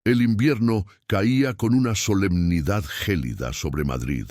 El invierno caía con una solemnidad gélida sobre Madrid,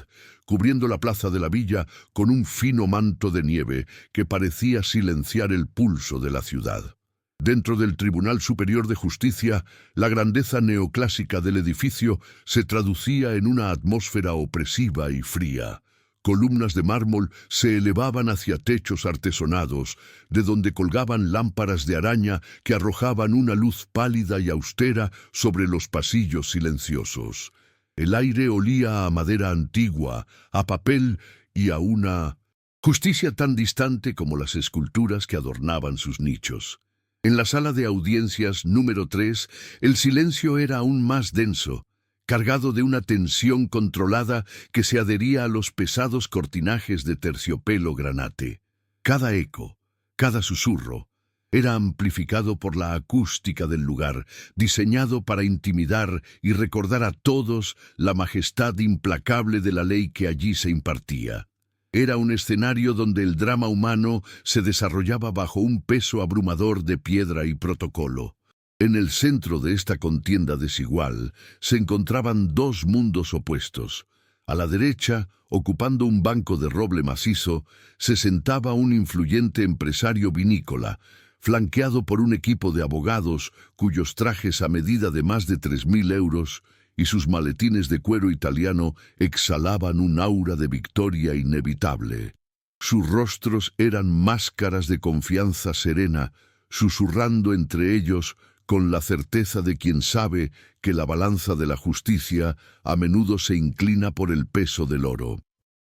cubriendo la plaza de la Villa con un fino manto de nieve que parecía silenciar el pulso de la ciudad. Dentro del Tribunal Superior de Justicia, la grandeza neoclásica del edificio se traducía en una atmósfera opresiva y fría. Columnas de mármol se elevaban hacia techos artesonados, de donde colgaban lámparas de araña que arrojaban una luz pálida y austera sobre los pasillos silenciosos. El aire olía a madera antigua, a papel y a una justicia tan distante como las esculturas que adornaban sus nichos. En la sala de audiencias número 3, el silencio era aún más denso, cargado de una tensión controlada que se adhería a los pesados cortinajes de terciopelo granate. Cada eco, cada susurro, era amplificado por la acústica del lugar, diseñado para intimidar y recordar a todos la majestad implacable de la ley que allí se impartía. Era un escenario donde el drama humano se desarrollaba bajo un peso abrumador de piedra y protocolo. En el centro de esta contienda desigual se encontraban dos mundos opuestos. A la derecha, ocupando un banco de roble macizo, se sentaba un influyente empresario vinícola, flanqueado por un equipo de abogados cuyos trajes a medida de más de 3.000 euros y sus maletines de cuero italiano exhalaban un aura de victoria inevitable. Sus rostros eran máscaras de confianza serena, susurrando entre ellos con la certeza de quien sabe que la balanza de la justicia a menudo se inclina por el peso del oro.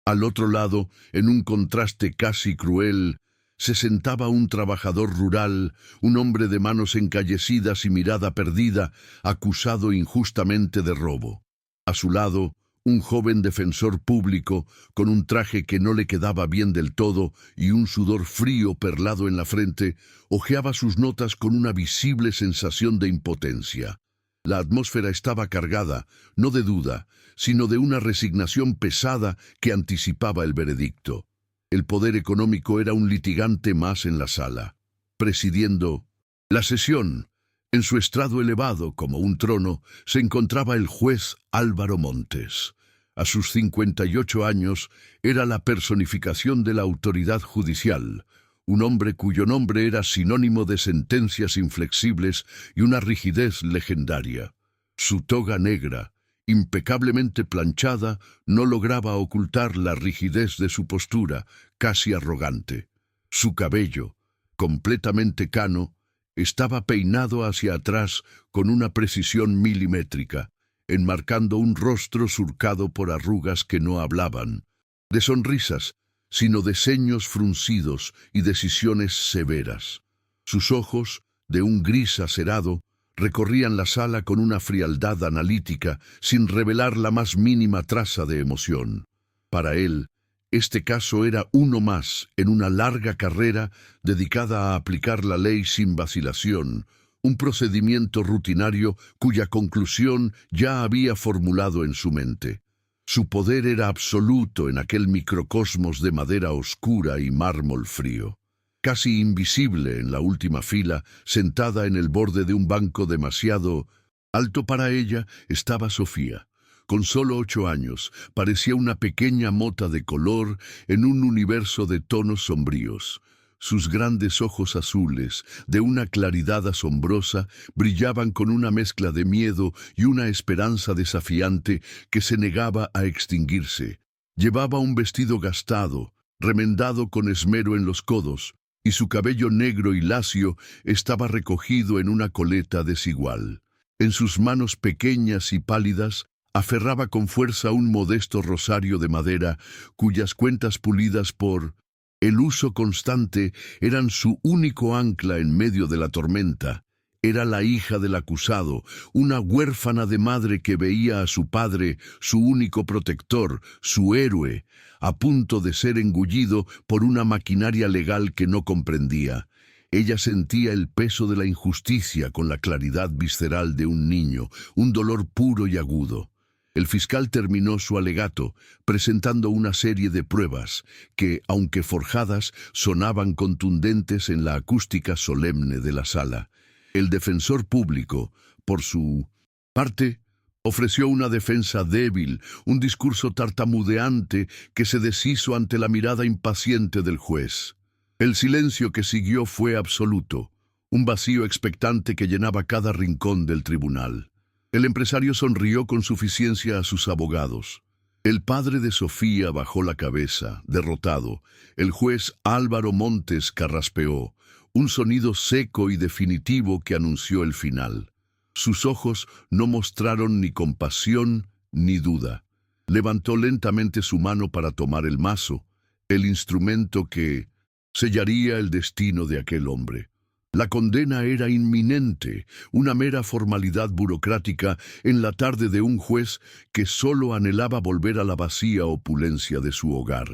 Al otro lado, en un contraste casi cruel, se sentaba un trabajador rural, un hombre de manos encallecidas y mirada perdida, acusado injustamente de robo. A su lado, un joven defensor público, con un traje que no le quedaba bien del todo y un sudor frío perlado en la frente, hojeaba sus notas con una visible sensación de impotencia. La atmósfera estaba cargada, no de duda, sino de una resignación pesada que anticipaba el veredicto. El poder económico era un litigante más en la sala. Presidiendo la sesión, en su estrado elevado como un trono, se encontraba el juez Álvaro Montes. A sus 58 años, era la personificación de la autoridad judicial, un hombre cuyo nombre era sinónimo de sentencias inflexibles y una rigidez legendaria. Su toga negra, impecablemente planchada, no lograba ocultar la rigidez de su postura, casi arrogante. Su cabello, completamente cano, estaba peinado hacia atrás con una precisión milimétrica, enmarcando un rostro surcado por arrugas que no hablaban de sonrisas, sino de ceños fruncidos y decisiones severas. Sus ojos, de un gris acerado, recorrían la sala con una frialdad analítica, sin revelar la más mínima traza de emoción. Para él, este caso era uno más en una larga carrera dedicada a aplicar la ley sin vacilación, un procedimiento rutinario cuya conclusión ya había formulado en su mente. Su poder era absoluto en aquel microcosmos de madera oscura y mármol frío. Casi invisible en la última fila, sentada en el borde de un banco demasiado alto para ella, estaba Sofía. Con solo 8 años, parecía una pequeña mota de color en un universo de tonos sombríos. Sus grandes ojos azules, de una claridad asombrosa, brillaban con una mezcla de miedo y una esperanza desafiante que se negaba a extinguirse. Llevaba un vestido gastado, remendado con esmero en los codos, y su cabello negro y lacio estaba recogido en una coleta desigual. En sus manos pequeñas y pálidas, aferraba con fuerza un modesto rosario de madera, cuyas cuentas pulidas por el uso constante eran su único ancla en medio de la tormenta. Era la hija del acusado, una huérfana de madre que veía a su padre, su único protector, su héroe, a punto de ser engullido por una maquinaria legal que no comprendía. Ella sentía el peso de la injusticia con la claridad visceral de un niño, un dolor puro y agudo. El fiscal terminó su alegato, presentando una serie de pruebas que, aunque forjadas, sonaban contundentes en la acústica solemne de la sala. El defensor público, por su Parte ofreció una defensa débil, un discurso tartamudeante que se deshizo ante la mirada impaciente del juez. El silencio que siguió fue absoluto, un vacío expectante que llenaba cada rincón del tribunal. El empresario sonrió con suficiencia a sus abogados. El padre de Sofía bajó la cabeza, derrotado. El juez Álvaro Montes carraspeó, un sonido seco y definitivo que anunció el final. Sus ojos no mostraron ni compasión ni duda. Levantó lentamente su mano para tomar el mazo, el instrumento que sellaría el destino de aquel hombre. La condena era inminente, una mera formalidad burocrática en la tarde de un juez que solo anhelaba volver a la vacía opulencia de su hogar.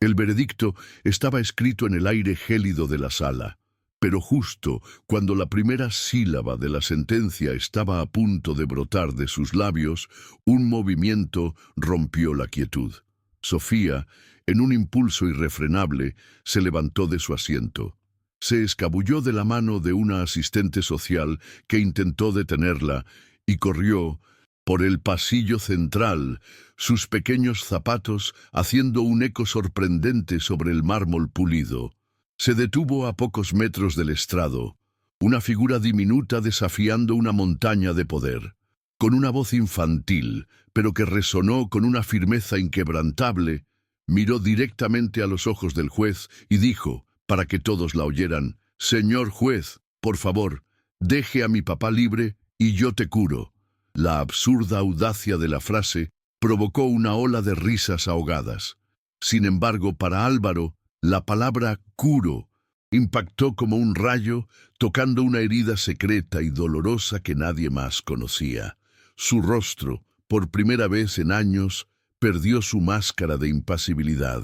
El veredicto estaba escrito en el aire gélido de la sala, pero justo cuando la primera sílaba de la sentencia estaba a punto de brotar de sus labios, un movimiento rompió la quietud. Sofía, en un impulso irrefrenable, se levantó de su asiento. Se escabulló de la mano de una asistente social que intentó detenerla y corrió por el pasillo central, sus pequeños zapatos haciendo un eco sorprendente sobre el mármol pulido. Se detuvo a pocos metros del estrado, una figura diminuta desafiando una montaña de poder. Con una voz infantil, pero que resonó con una firmeza inquebrantable, miró directamente a los ojos del juez y dijo, para que todos la oyeran: «Señor juez, por favor, deje a mi papá libre y yo te curo». La absurda audacia de la frase provocó una ola de risas ahogadas. Sin embargo, para Álvaro, la palabra «curo» impactó como un rayo, tocando una herida secreta y dolorosa que nadie más conocía. Su rostro, por primera vez en años, perdió su máscara de impasibilidad.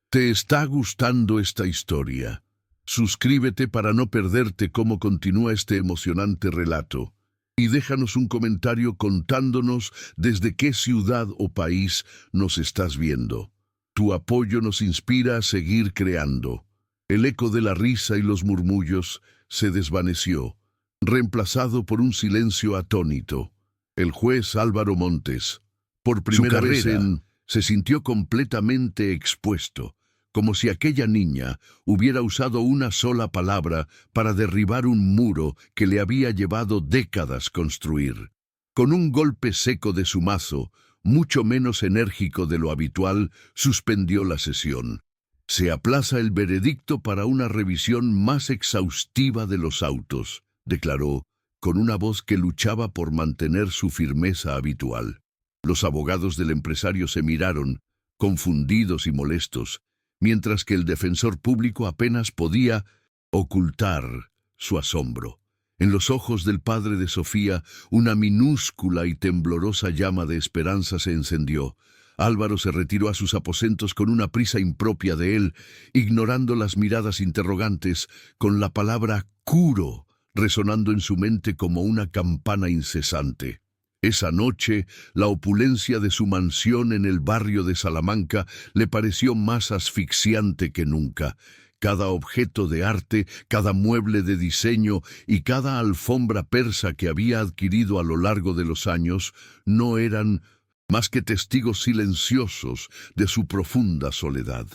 ¿Te está gustando esta historia? Suscríbete para no perderte cómo continúa este emocionante relato. Y déjanos un comentario contándonos desde qué ciudad o país nos estás viendo. Tu apoyo nos inspira a seguir creando. El eco de la risa y los murmullos se desvaneció, reemplazado por un silencio atónito. El juez Álvaro Montes, por primera vez se sintió completamente expuesto, como si aquella niña hubiera usado una sola palabra para derribar un muro que le había llevado décadas construir. Con un golpe seco de su mazo, mucho menos enérgico de lo habitual, suspendió la sesión. Se aplaza el veredicto para una revisión más exhaustiva de los autos, declaró, con una voz que luchaba por mantener su firmeza habitual. Los abogados del empresario se miraron, confundidos y molestos, mientras que el defensor público apenas podía ocultar su asombro. En los ojos del padre de Sofía, una minúscula y temblorosa llama de esperanza se encendió. Álvaro se retiró a sus aposentos con una prisa impropia de él, ignorando las miradas interrogantes, con la palabra «curo» resonando en su mente como una campana incesante. Esa noche, la opulencia de su mansión en el barrio de Salamanca le pareció más asfixiante que nunca. Cada objeto de arte, cada mueble de diseño y cada alfombra persa que había adquirido a lo largo de los años no eran más que testigos silenciosos de su profunda soledad.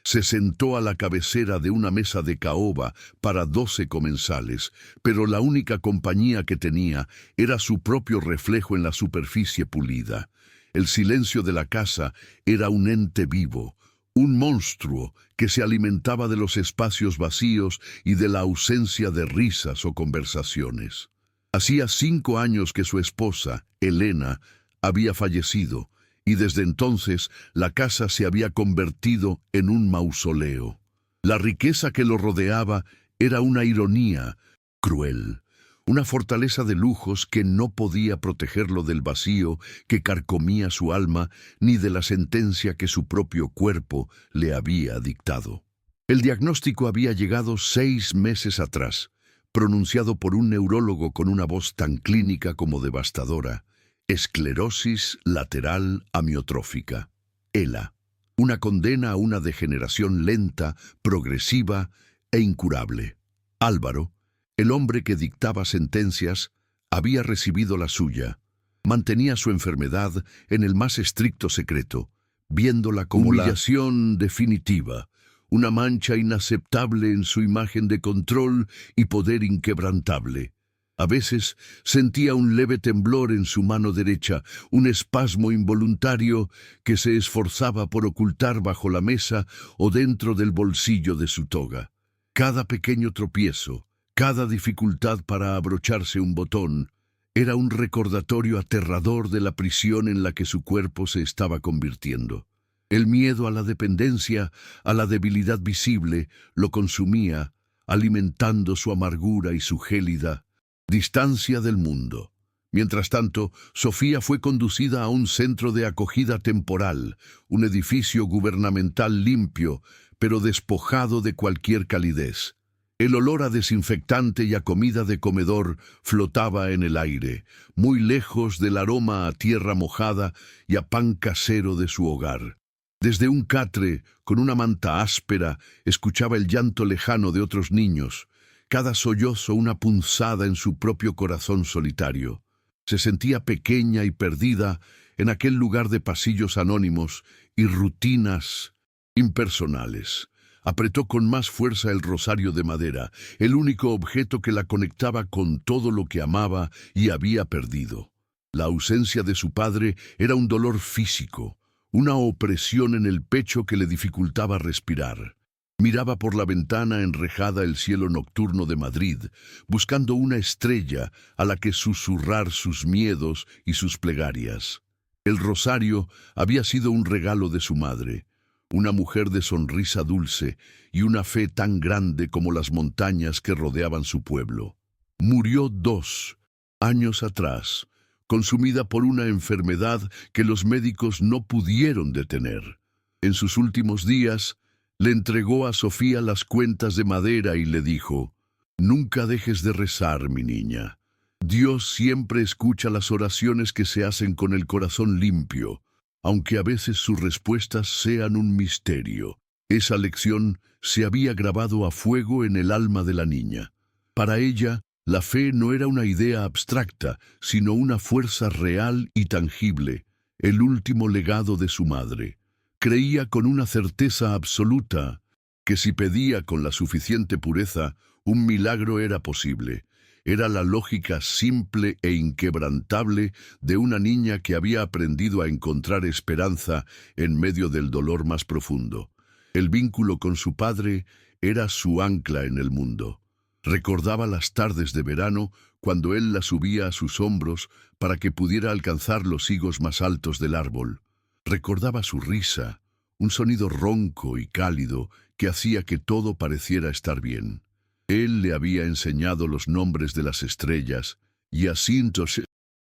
Se sentó a la cabecera de una mesa de caoba para 12 comensales, pero la única compañía que tenía era su propio reflejo en la superficie pulida. El silencio de la casa era un ente vivo, un monstruo que se alimentaba de los espacios vacíos y de la ausencia de risas o conversaciones. Hacía 5 años que su esposa, Elena, había fallecido, y desde entonces la casa se había convertido en un mausoleo. La riqueza que lo rodeaba era una ironía cruel, una fortaleza de lujos que no podía protegerlo del vacío que carcomía su alma ni de la sentencia que su propio cuerpo le había dictado. El diagnóstico había llegado 6 meses atrás, pronunciado por un neurólogo con una voz tan clínica como devastadora: esclerosis lateral amiotrófica, ELA, una condena a una degeneración lenta, progresiva e incurable. Álvaro, el hombre que dictaba sentencias, había recibido la suya. Mantenía su enfermedad en el más estricto secreto, viéndola como humillación definitiva, una mancha inaceptable en su imagen de control y poder inquebrantable. A veces sentía un leve temblor en su mano derecha, un espasmo involuntario que se esforzaba por ocultar bajo la mesa o dentro del bolsillo de su toga. Cada pequeño tropiezo, cada dificultad para abrocharse un botón, era un recordatorio aterrador de la prisión en la que su cuerpo se estaba convirtiendo. El miedo a la dependencia, a la debilidad visible, lo consumía, alimentando su amargura y su gélida distancia del mundo. Mientras tanto, Sofía fue conducida a un centro de acogida temporal, un edificio gubernamental limpio, pero despojado de cualquier calidez. El olor a desinfectante y a comida de comedor flotaba en el aire, muy lejos del aroma a tierra mojada y a pan casero de su hogar. Desde un catre, con una manta áspera, escuchaba el llanto lejano de otros niños, cada sollozo una punzada en su propio corazón solitario. Se sentía pequeña y perdida en aquel lugar de pasillos anónimos y rutinas impersonales. Apretó con más fuerza el rosario de madera, el único objeto que la conectaba con todo lo que amaba y había perdido. La ausencia de su padre era un dolor físico, una opresión en el pecho que le dificultaba respirar. Miraba por la ventana enrejada el cielo nocturno de Madrid, buscando una estrella a la que susurrar sus miedos y sus plegarias. El rosario había sido un regalo de su madre, una mujer de sonrisa dulce y una fe tan grande como las montañas que rodeaban su pueblo. Murió 2 años atrás, consumida por una enfermedad que los médicos no pudieron detener. En sus últimos días, le entregó a Sofía las cuentas de madera y le dijo: «Nunca dejes de rezar, mi niña. Dios siempre escucha las oraciones que se hacen con el corazón limpio, aunque a veces sus respuestas sean un misterio». Esa lección se había grabado a fuego en el alma de la niña. Para ella, la fe no era una idea abstracta, sino una fuerza real y tangible, el último legado de su madre. Creía con una certeza absoluta que si pedía con la suficiente pureza, un milagro era posible. Era la lógica simple e inquebrantable de una niña que había aprendido a encontrar esperanza en medio del dolor más profundo. El vínculo con su padre era su ancla en el mundo. Recordaba las tardes de verano cuando él la subía a sus hombros para que pudiera alcanzar los higos más altos del árbol. Recordaba su risa, un sonido ronco y cálido que hacía que todo pareciera estar bien. Él le había enseñado los nombres de las estrellas y así entonces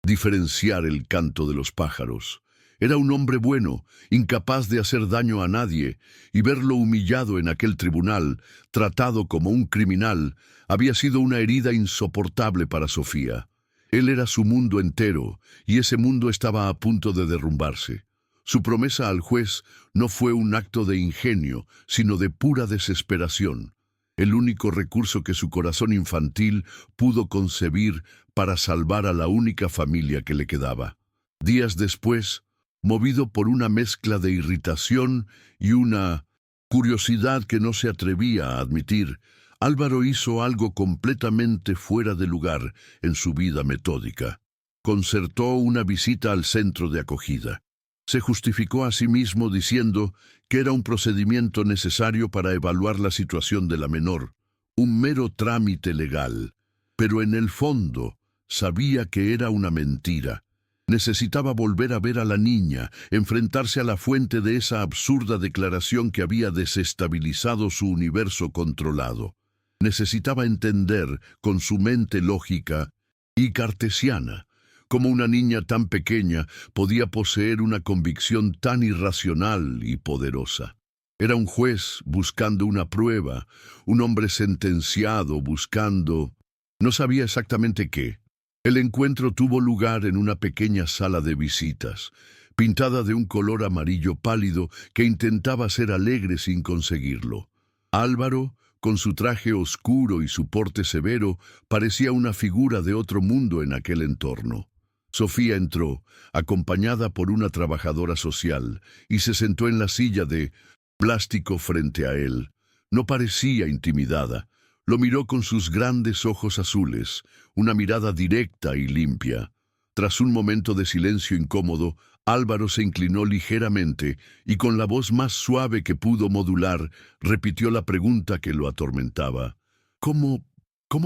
diferenciar el canto de los pájaros. Era un hombre bueno, incapaz de hacer daño a nadie, y verlo humillado en aquel tribunal, tratado como un criminal, había sido una herida insoportable para Sofía. Él era su mundo entero, y ese mundo estaba a punto de derrumbarse. Su promesa al juez no fue un acto de ingenio, sino de pura desesperación, el único recurso que su corazón infantil pudo concebir para salvar a la única familia que le quedaba. Días después, movido por una mezcla de irritación y una curiosidad que no se atrevía a admitir, Álvaro hizo algo completamente fuera de lugar en su vida metódica. Concertó una visita al centro de acogida. Se justificó a sí mismo diciendo que era un procedimiento necesario para evaluar la situación de la menor, un mero trámite legal, pero en el fondo sabía que era una mentira. Necesitaba volver a ver a la niña, enfrentarse a la fuente de esa absurda declaración que había desestabilizado su universo controlado. Necesitaba entender, con su mente lógica y cartesiana, cómo una niña tan pequeña podía poseer una convicción tan irracional y poderosa. Era un juez buscando una prueba, un hombre sentenciado buscando... no sabía exactamente qué. El encuentro tuvo lugar en una pequeña sala de visitas, pintada de un color amarillo pálido que intentaba ser alegre sin conseguirlo. Álvaro, con su traje oscuro y su porte severo, parecía una figura de otro mundo en aquel entorno. Sofía entró, acompañada por una trabajadora social, y se sentó en la silla de plástico frente a él. No parecía intimidada. Lo miró con sus grandes ojos azules, una mirada directa y limpia. Tras un momento de silencio incómodo, Álvaro se inclinó ligeramente y con la voz más suave que pudo modular, repitió la pregunta que lo atormentaba. ¿Cómo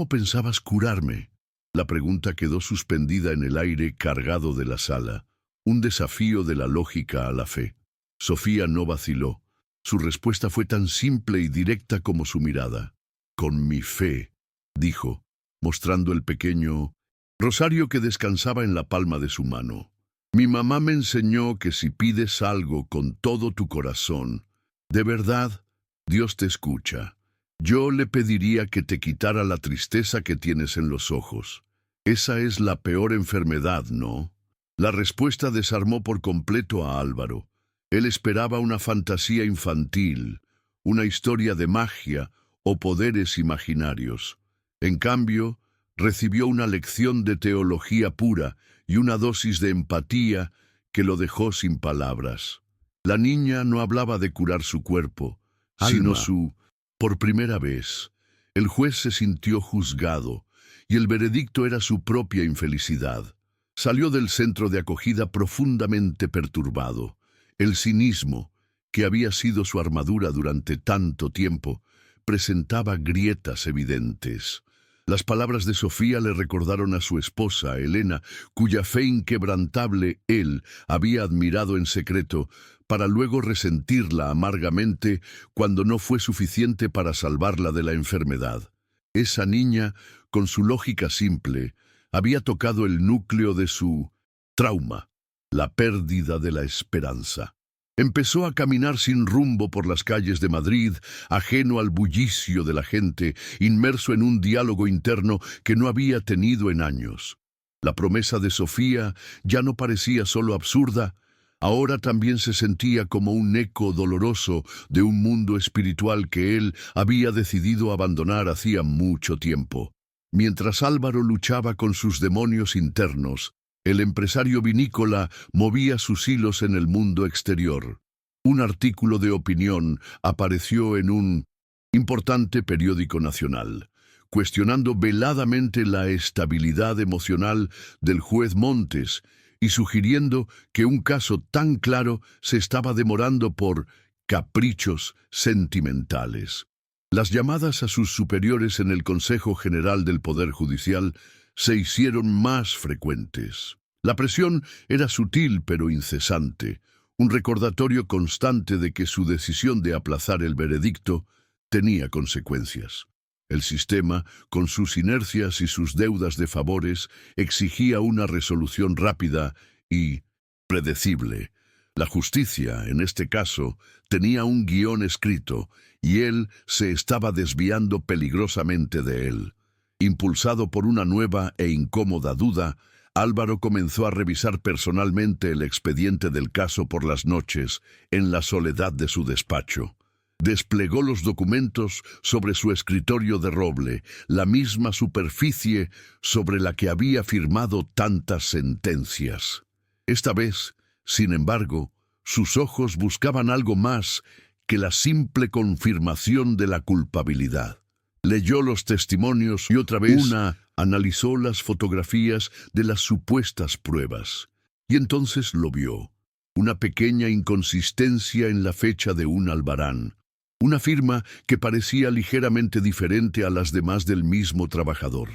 pensabas curarme? La pregunta quedó suspendida en el aire cargado de la sala, un desafío de la lógica a la fe. Sofía no vaciló. Su respuesta fue tan simple y directa como su mirada. Con mi fe, dijo, mostrando el pequeño rosario que descansaba en la palma de su mano. Mi mamá me enseñó que si pides algo con todo tu corazón, de verdad, Dios te escucha. Yo le pediría que te quitara la tristeza que tienes en los ojos. Esa es la peor enfermedad, ¿no? La respuesta desarmó por completo a Álvaro. Él esperaba una fantasía infantil, una historia de magia o poderes imaginarios. En cambio, recibió una lección de teología pura y una dosis de empatía que lo dejó sin palabras. La niña no hablaba de curar su cuerpo, sino su... Por primera vez, el juez se sintió juzgado, y el veredicto era su propia infelicidad. Salió del centro de acogida profundamente perturbado. El cinismo, que había sido su armadura durante tanto tiempo, presentaba grietas evidentes. Las palabras de Sofía le recordaron a su esposa, Elena, cuya fe inquebrantable él había admirado en secreto, para luego resentirla amargamente cuando no fue suficiente para salvarla de la enfermedad. Esa niña, con su lógica simple, había tocado el núcleo de su trauma, la pérdida de la esperanza. Empezó a caminar sin rumbo por las calles de Madrid, ajeno al bullicio de la gente, inmerso en un diálogo interno que no había tenido en años. La promesa de Sofía ya no parecía solo absurda, ahora también se sentía como un eco doloroso de un mundo espiritual que él había decidido abandonar hacía mucho tiempo. Mientras Álvaro luchaba con sus demonios internos, el empresario vinícola movía sus hilos en el mundo exterior. Un artículo de opinión apareció en un importante periódico nacional, cuestionando veladamente la estabilidad emocional del juez Montes y sugiriendo que un caso tan claro se estaba demorando por caprichos sentimentales. Las llamadas a sus superiores en el Consejo General del Poder Judicial se hicieron más frecuentes. La presión era sutil pero incesante, un recordatorio constante de que su decisión de aplazar el veredicto tenía consecuencias. El sistema, con sus inercias y sus deudas de favores, exigía una resolución rápida y predecible. La justicia, en este caso, tenía un guión escrito y él se estaba desviando peligrosamente de él. Impulsado por una nueva e incómoda duda, Álvaro comenzó a revisar personalmente el expediente del caso por las noches, en la soledad de su despacho. Desplegó los documentos sobre su escritorio de roble, la misma superficie sobre la que había firmado tantas sentencias. Esta vez, sin embargo, sus ojos buscaban algo más que la simple confirmación de la culpabilidad. Leyó los testimonios y otra vez analizó las fotografías de las supuestas pruebas. Y entonces lo vio. Una pequeña inconsistencia en la fecha de un albarán. Una firma que parecía ligeramente diferente a las demás del mismo trabajador.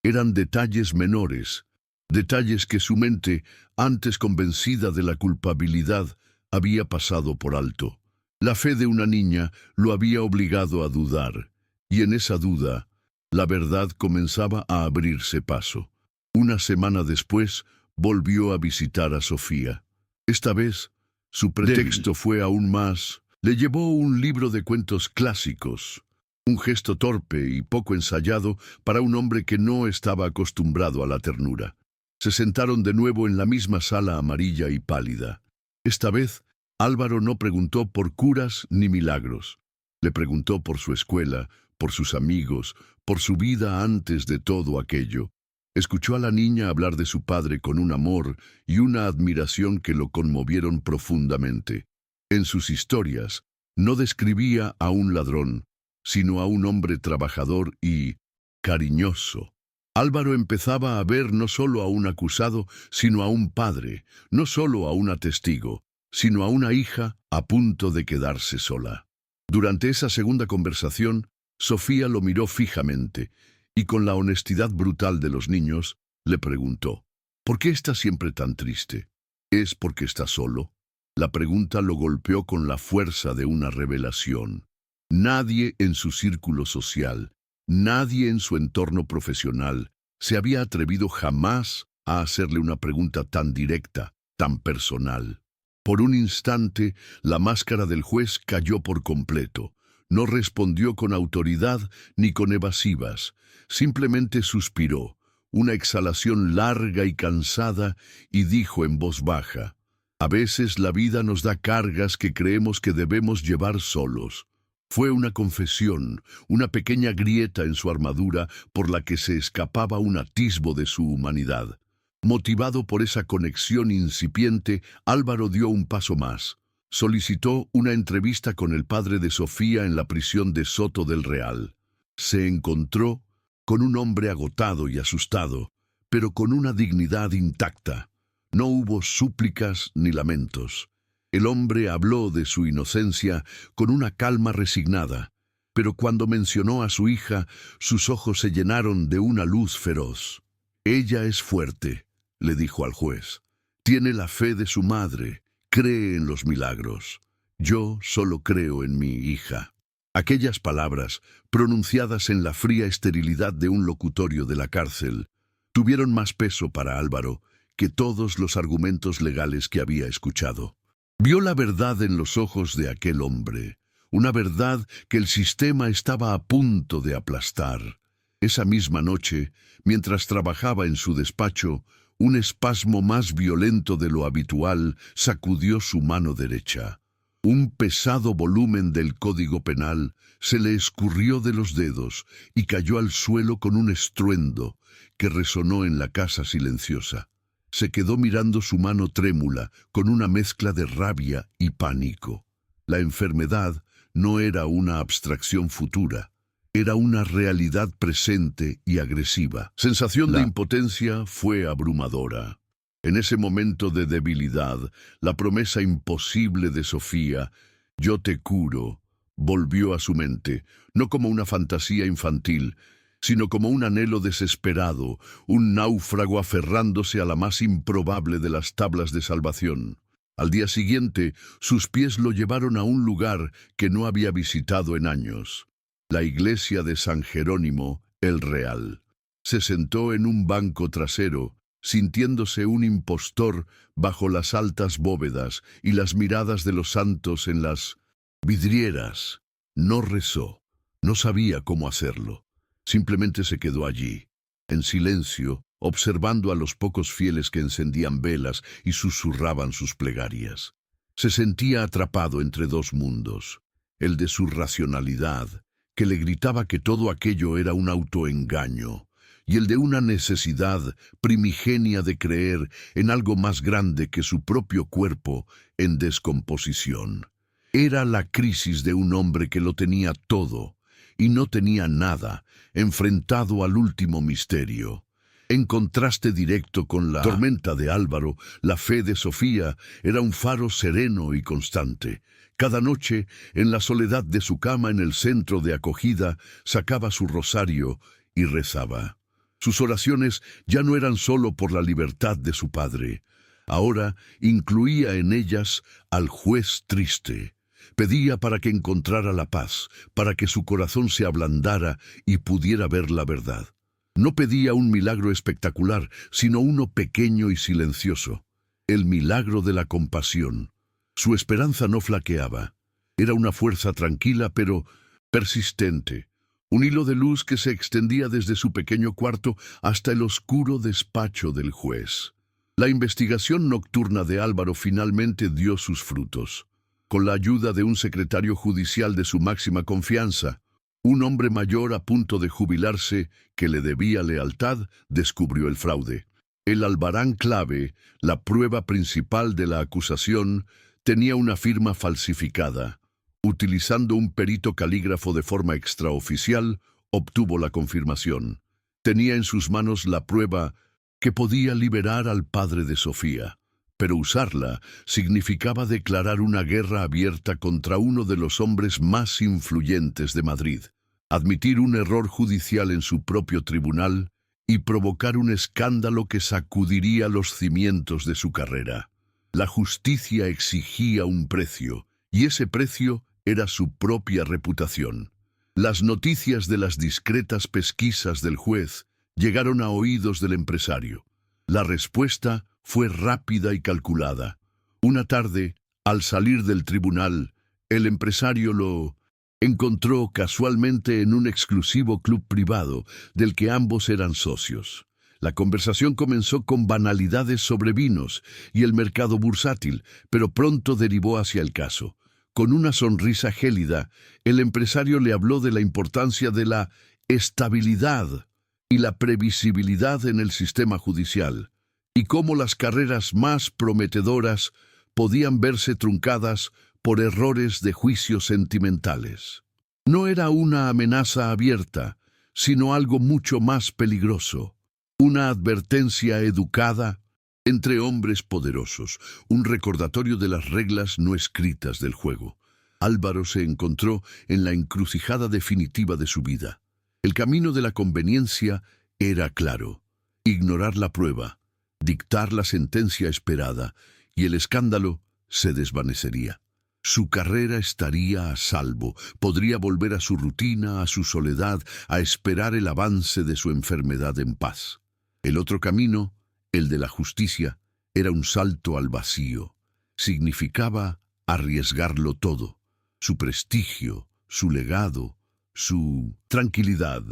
Eran detalles menores, detalles que su mente, antes convencida de la culpabilidad, había pasado por alto. La fe de una niña lo había obligado a dudar, y en esa duda, la verdad comenzaba a abrirse paso. Una semana después, volvió a visitar a Sofía. Esta vez, su pretexto fue aún más. Le llevó un libro de cuentos clásicos, un gesto torpe y poco ensayado para un hombre que no estaba acostumbrado a la ternura. Se sentaron de nuevo en la misma sala amarilla y pálida. Esta vez, Álvaro no preguntó por curas ni milagros. Le preguntó por su escuela, por sus amigos, por su vida antes de todo aquello. Escuchó a la niña hablar de su padre con un amor y una admiración que lo conmovieron profundamente. En sus historias, no describía a un ladrón, sino a un hombre trabajador y cariñoso. Álvaro empezaba a ver no solo a un acusado, sino a un padre, no solo a una testigo, sino a una hija a punto de quedarse sola. Durante esa segunda conversación, Sofía lo miró fijamente y con la honestidad brutal de los niños, le preguntó, ¿por qué estás siempre tan triste? ¿Es porque estás solo? La pregunta lo golpeó con la fuerza de una revelación. Nadie en su círculo social, nadie en su entorno profesional, se había atrevido jamás a hacerle una pregunta tan directa, tan personal. Por un instante, la máscara del juez cayó por completo. No respondió con autoridad ni con evasivas. Simplemente suspiró, una exhalación larga y cansada, y dijo en voz baja, «A veces la vida nos da cargas que creemos que debemos llevar solos». Fue una confesión, una pequeña grieta en su armadura por la que se escapaba un atisbo de su humanidad. Motivado por esa conexión incipiente, Álvaro dio un paso más. Solicitó una entrevista con el padre de Sofía en la prisión de Soto del Real. Se encontró con un hombre agotado y asustado, pero con una dignidad intacta. No hubo súplicas ni lamentos. El hombre habló de su inocencia con una calma resignada, pero cuando mencionó a su hija, sus ojos se llenaron de una luz feroz. «Ella es fuerte», le dijo al juez. «Tiene la fe de su madre, cree en los milagros. Yo solo creo en mi hija». Aquellas palabras, pronunciadas en la fría esterilidad de un locutorio de la cárcel, tuvieron más peso para Álvaro que todos los argumentos legales que había escuchado. Vio la verdad en los ojos de aquel hombre, una verdad que el sistema estaba a punto de aplastar. Esa misma noche, mientras trabajaba en su despacho, un espasmo más violento de lo habitual sacudió su mano derecha. Un pesado volumen del Código Penal se le escurrió de los dedos y cayó al suelo con un estruendo que resonó en la casa silenciosa. Se quedó mirando su mano trémula con una mezcla de rabia y pánico. La enfermedad no era una abstracción futura, era una realidad presente y agresiva. Sensación de impotencia fue abrumadora. En ese momento de debilidad, la promesa imposible de Sofía, «yo te curo», volvió a su mente, no como una fantasía infantil, sino como un anhelo desesperado, un náufrago aferrándose a la más improbable de las tablas de salvación. Al día siguiente, sus pies lo llevaron a un lugar que no había visitado en años, la iglesia de San Jerónimo, el Real. Se sentó en un banco trasero, sintiéndose un impostor bajo las altas bóvedas y las miradas de los santos en las vidrieras. No rezó, no sabía cómo hacerlo. Simplemente se quedó allí, en silencio, observando a los pocos fieles que encendían velas y susurraban sus plegarias. Se sentía atrapado entre dos mundos, el de su racionalidad, que le gritaba que todo aquello era un autoengaño, y el de una necesidad primigenia de creer en algo más grande que su propio cuerpo en descomposición. Era la crisis de un hombre que lo tenía todo y no tenía nada, enfrentado al último misterio. En contraste directo con la tormenta de Álvaro, la fe de Sofía era un faro sereno y constante. Cada noche, en la soledad de su cama en el centro de acogida, sacaba su rosario y rezaba. Sus oraciones ya no eran solo por la libertad de su padre. Ahora incluía en ellas al juez triste. Pedía para que encontrara la paz, para que su corazón se ablandara y pudiera ver la verdad. No pedía un milagro espectacular, sino uno pequeño y silencioso, el milagro de la compasión. Su esperanza no flaqueaba. Era una fuerza tranquila pero persistente. Un hilo de luz que se extendía desde su pequeño cuarto hasta el oscuro despacho del juez. La investigación nocturna de Álvaro finalmente dio sus frutos. Con la ayuda de un secretario judicial de su máxima confianza, Un hombre mayor a punto de jubilarse, que le debía lealtad, descubrió el fraude. El albarán clave, la prueba principal de la acusación, tenía una firma falsificada. Utilizando un perito calígrafo de forma extraoficial, obtuvo la confirmación. Tenía en sus manos la prueba que podía liberar al padre de Sofía, pero usarla significaba declarar una guerra abierta contra uno de los hombres más influyentes de Madrid, admitir un error judicial en su propio tribunal y provocar un escándalo que sacudiría los cimientos de su carrera. La justicia exigía un precio, y ese precio era su propia reputación. Las noticias de las discretas pesquisas del juez llegaron a oídos del empresario. La respuesta fue rápida y calculada. Una tarde, al salir del tribunal, el empresario lo encontró casualmente en un exclusivo club privado del que ambos eran socios. La conversación comenzó con banalidades sobre vinos y el mercado bursátil, pero pronto derivó hacia el caso. Con una sonrisa gélida, el empresario le habló de la importancia de la estabilidad y la previsibilidad en el sistema judicial, y cómo las carreras más prometedoras podían verse truncadas por errores de juicios sentimentales. No era una amenaza abierta, sino algo mucho más peligroso. Una advertencia educada entre hombres poderosos, un recordatorio de las reglas no escritas del juego. Álvaro se encontró en la encrucijada definitiva de su vida. El camino de la conveniencia era claro: ignorar la prueba, dictar la sentencia esperada, y el escándalo se desvanecería. Su carrera estaría a salvo, podría volver a su rutina, a su soledad, a esperar el avance de su enfermedad en paz. El otro camino, el de la justicia, era un salto al vacío. Significaba arriesgarlo todo: su prestigio, su legado, su tranquilidad,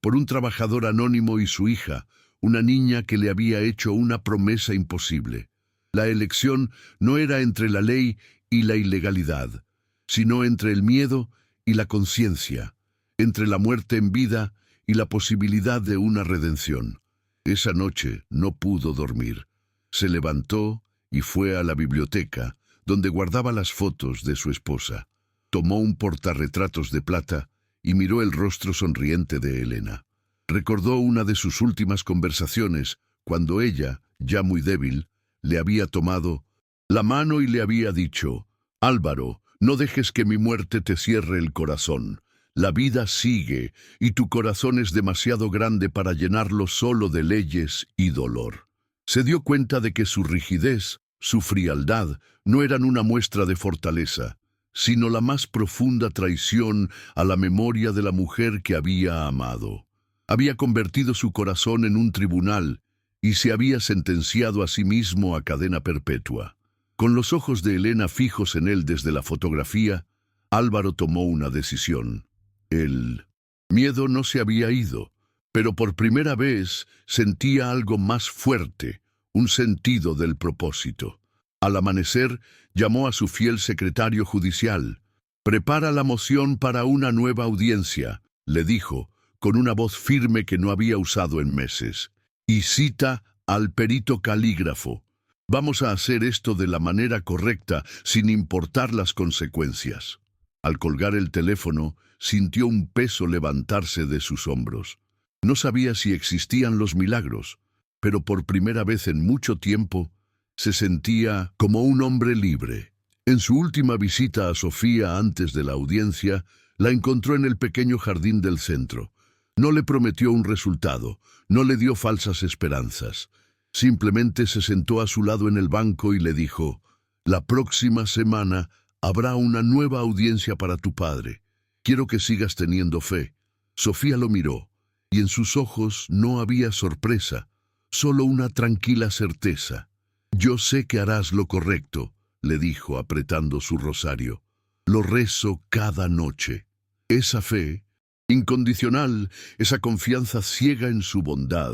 por un trabajador anónimo y su hija, una niña que le había hecho una promesa imposible. La elección no era entre la ley y la ilegalidad, sino entre el miedo y la conciencia, entre la muerte en vida y la posibilidad de una redención. Esa noche no pudo dormir. Se levantó y fue a la biblioteca, donde guardaba las fotos de su esposa. Tomó un portarretratos de plata y miró el rostro sonriente de Elena. Recordó una de sus últimas conversaciones, cuando ella, ya muy débil, le había tomado la mano y le había dicho: «Álvaro, no dejes que mi muerte te cierre el corazón. La vida sigue, y tu corazón es demasiado grande para llenarlo solo de leyes y dolor». Se dio cuenta de que su rigidez, su frialdad, no eran una muestra de fortaleza, sino la más profunda traición a la memoria de la mujer que había amado. Había convertido su corazón en un tribunal y se había sentenciado a sí mismo a cadena perpetua. Con los ojos de Elena fijos en él desde la fotografía, Álvaro tomó una decisión. El miedo no se había ido, pero por primera vez sentía algo más fuerte, un sentido del propósito. Al amanecer, llamó a su fiel secretario judicial. «Prepara la moción para una nueva audiencia», le dijo, con una voz firme que no había usado en meses. «Y cita al perito calígrafo. Vamos a hacer esto de la manera correcta, sin importar las consecuencias». Al colgar el teléfono, sintió un peso levantarse de sus hombros. No sabía si existían los milagros, pero por primera vez en mucho tiempo se sentía como un hombre libre. En su última visita a Sofía antes de la audiencia, la encontró en el pequeño jardín del centro. No le prometió un resultado, no le dio falsas esperanzas. Simplemente se sentó a su lado en el banco y le dijo: «La próxima semana habrá una nueva audiencia para tu padre. Quiero que sigas teniendo fe». Sofía lo miró, y en sus ojos no había sorpresa, solo una tranquila certeza. «Yo sé que harás lo correcto», le dijo apretando su rosario. «Lo rezo cada noche». Esa fe incondicional, esa confianza ciega en su bondad,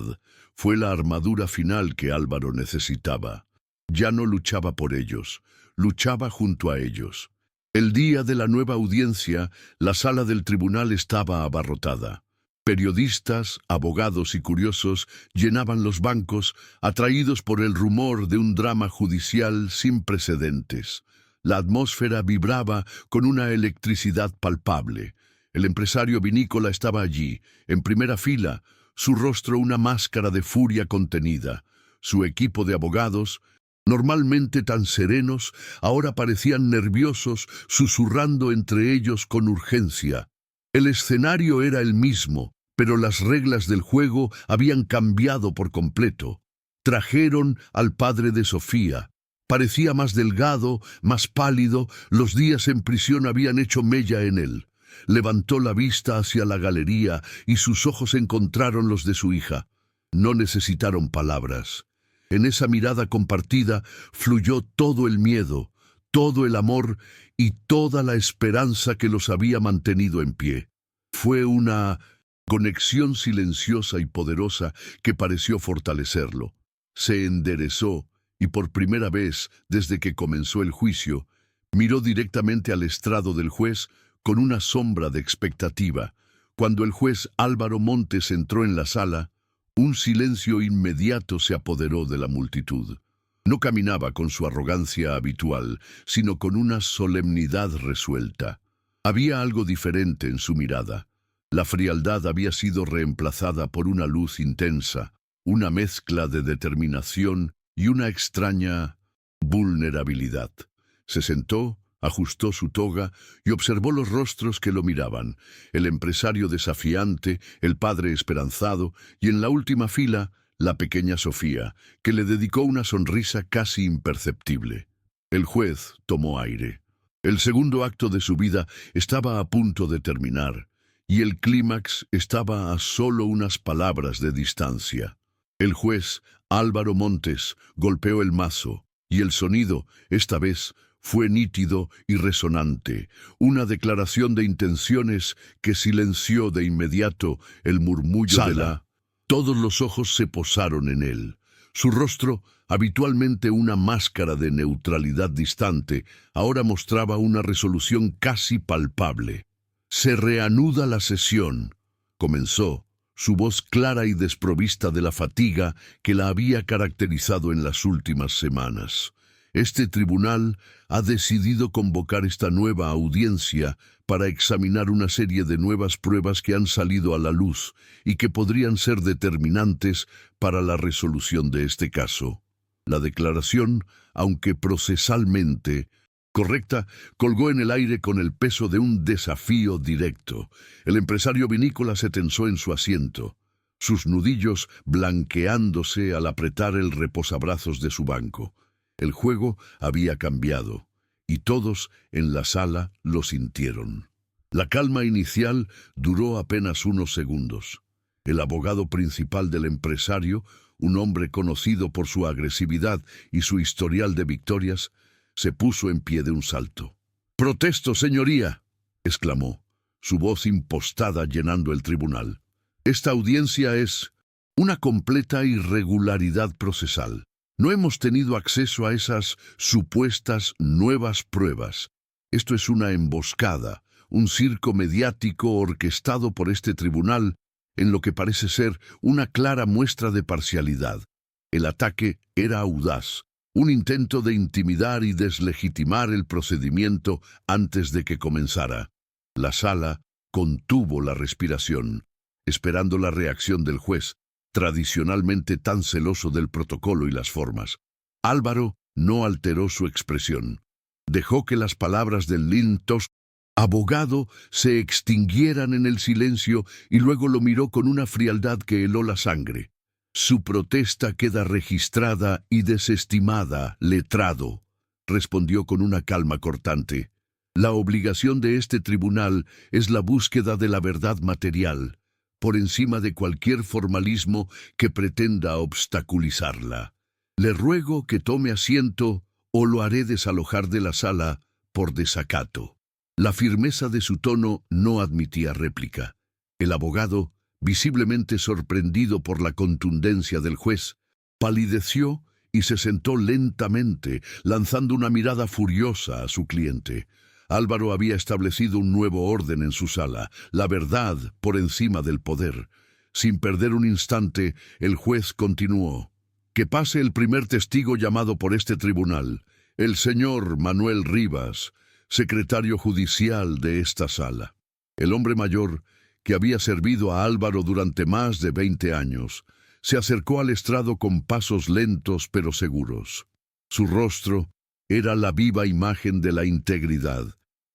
fue la armadura final que Álvaro necesitaba. Ya no luchaba por ellos, luchaba junto a ellos. El día de la nueva audiencia, la sala del tribunal estaba abarrotada. Periodistas, abogados y curiosos llenaban los bancos, atraídos por el rumor de un drama judicial sin precedentes. La atmósfera vibraba con una electricidad palpable. El empresario vinícola estaba allí, en primera fila, su rostro una máscara de furia contenida. Su equipo de abogados, normalmente tan serenos, ahora parecían nerviosos, susurrando entre ellos con urgencia. El escenario era el mismo, pero las reglas del juego habían cambiado por completo. Trajeron al padre de Sofía. Parecía más delgado, más pálido, los días en prisión habían hecho mella en él. Levantó la vista hacia la galería y sus ojos encontraron los de su hija. No necesitaron palabras. En esa mirada compartida fluyó todo el miedo, todo el amor y toda la esperanza que los había mantenido en pie. Fue una conexión silenciosa y poderosa que pareció fortalecerlo. Se enderezó y por primera vez desde que comenzó el juicio, miró directamente al estrado del juez con una sombra de expectativa. Cuando el juez Álvaro Montes entró en la sala, un silencio inmediato se apoderó de la multitud. No caminaba con su arrogancia habitual, sino con una solemnidad resuelta. Había algo diferente en su mirada. La frialdad había sido reemplazada por una luz intensa, una mezcla de determinación y una extraña vulnerabilidad. Se sentó, ajustó su toga y observó los rostros que lo miraban, el empresario desafiante, el padre esperanzado y en la última fila, la pequeña Sofía, que le dedicó una sonrisa casi imperceptible. El juez tomó aire. El segundo acto de su vida estaba a punto de terminar, y el clímax estaba a solo unas palabras de distancia. El juez Álvaro Montes golpeó el mazo, y el sonido, esta vez, fue nítido y resonante, una declaración de intenciones que silenció de inmediato el murmullo de la... Todos los ojos se posaron en él. Su rostro, habitualmente una máscara de neutralidad distante, ahora mostraba una resolución casi palpable. Se reanuda la sesión. Comenzó, su voz clara y desprovista de la fatiga que la había caracterizado en las últimas semanas. Este tribunal ha decidido convocar esta nueva audiencia para examinar una serie de nuevas pruebas que han salido a la luz y que podrían ser determinantes para la resolución de este caso. La declaración, aunque procesalmente correcta, colgó en el aire con el peso de un desafío directo. El empresario vinícola se tensó en su asiento, sus nudillos blanqueándose al apretar el reposabrazos de su banco. El juego había cambiado, y todos en la sala lo sintieron. La calma inicial duró apenas unos segundos. El abogado principal del empresario, un hombre conocido por su agresividad y su historial de victorias, se puso en pie de un salto. «¡Protesto, señoría!», exclamó, su voz impostada llenando el tribunal. «Esta audiencia es una completa irregularidad procesal. No hemos tenido acceso a esas supuestas nuevas pruebas. Esto es una emboscada, un circo mediático orquestado por este tribunal en lo que parece ser una clara muestra de parcialidad. El ataque era audaz, un intento de intimidar y deslegitimar el procedimiento antes de que comenzara. La sala contuvo la respiración, esperando la reacción del juez, tradicionalmente tan celoso del protocolo y las formas. Álvaro no alteró su expresión. Dejó que las palabras del lintos abogado se extinguieran en el silencio y luego lo miró con una frialdad que heló la sangre. «Su protesta queda registrada y desestimada, letrado», respondió con una calma cortante. «La obligación de este tribunal es la búsqueda de la verdad material, por encima de cualquier formalismo que pretenda obstaculizarla. Le ruego que tome asiento o lo haré desalojar de la sala por desacato». La firmeza de su tono no admitía réplica. El abogado, visiblemente sorprendido por la contundencia del juez, palideció y se sentó lentamente, lanzando una mirada furiosa a su cliente. Álvaro había establecido un nuevo orden en su sala, la verdad por encima del poder. Sin perder un instante, el juez continuó. Que pase el primer testigo llamado por este tribunal, el señor Manuel Rivas, secretario judicial de esta sala. El hombre mayor, que había servido a Álvaro durante más de 20 años, se acercó al estrado con pasos lentos pero seguros. Su rostro era la viva imagen de la integridad.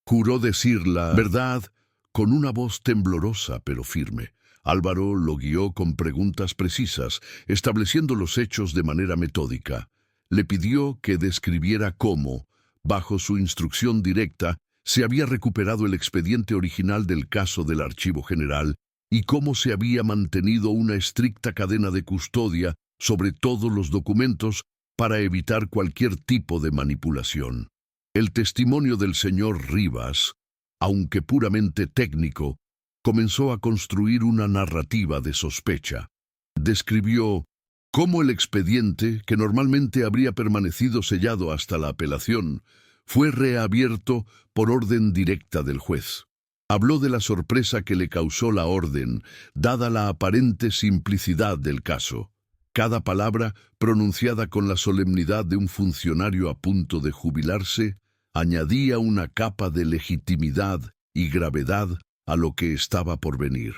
Juró decir la verdad con una voz temblorosa pero firme. Álvaro lo guió con preguntas precisas, estableciendo los hechos de manera metódica. Le pidió que describiera cómo, bajo su instrucción directa, se había recuperado el expediente original del caso del Archivo General y cómo se había mantenido una estricta cadena de custodia sobre todos los documentos para evitar cualquier tipo de manipulación. El testimonio del señor Rivas, aunque puramente técnico, comenzó a construir una narrativa de sospecha. Describió cómo el expediente, que normalmente habría permanecido sellado hasta la apelación, fue reabierto por orden directa del juez. Habló de la sorpresa que le causó la orden, dada la aparente simplicidad del caso. Cada palabra, pronunciada con la solemnidad de un funcionario a punto de jubilarse, añadía una capa de legitimidad y gravedad a lo que estaba por venir.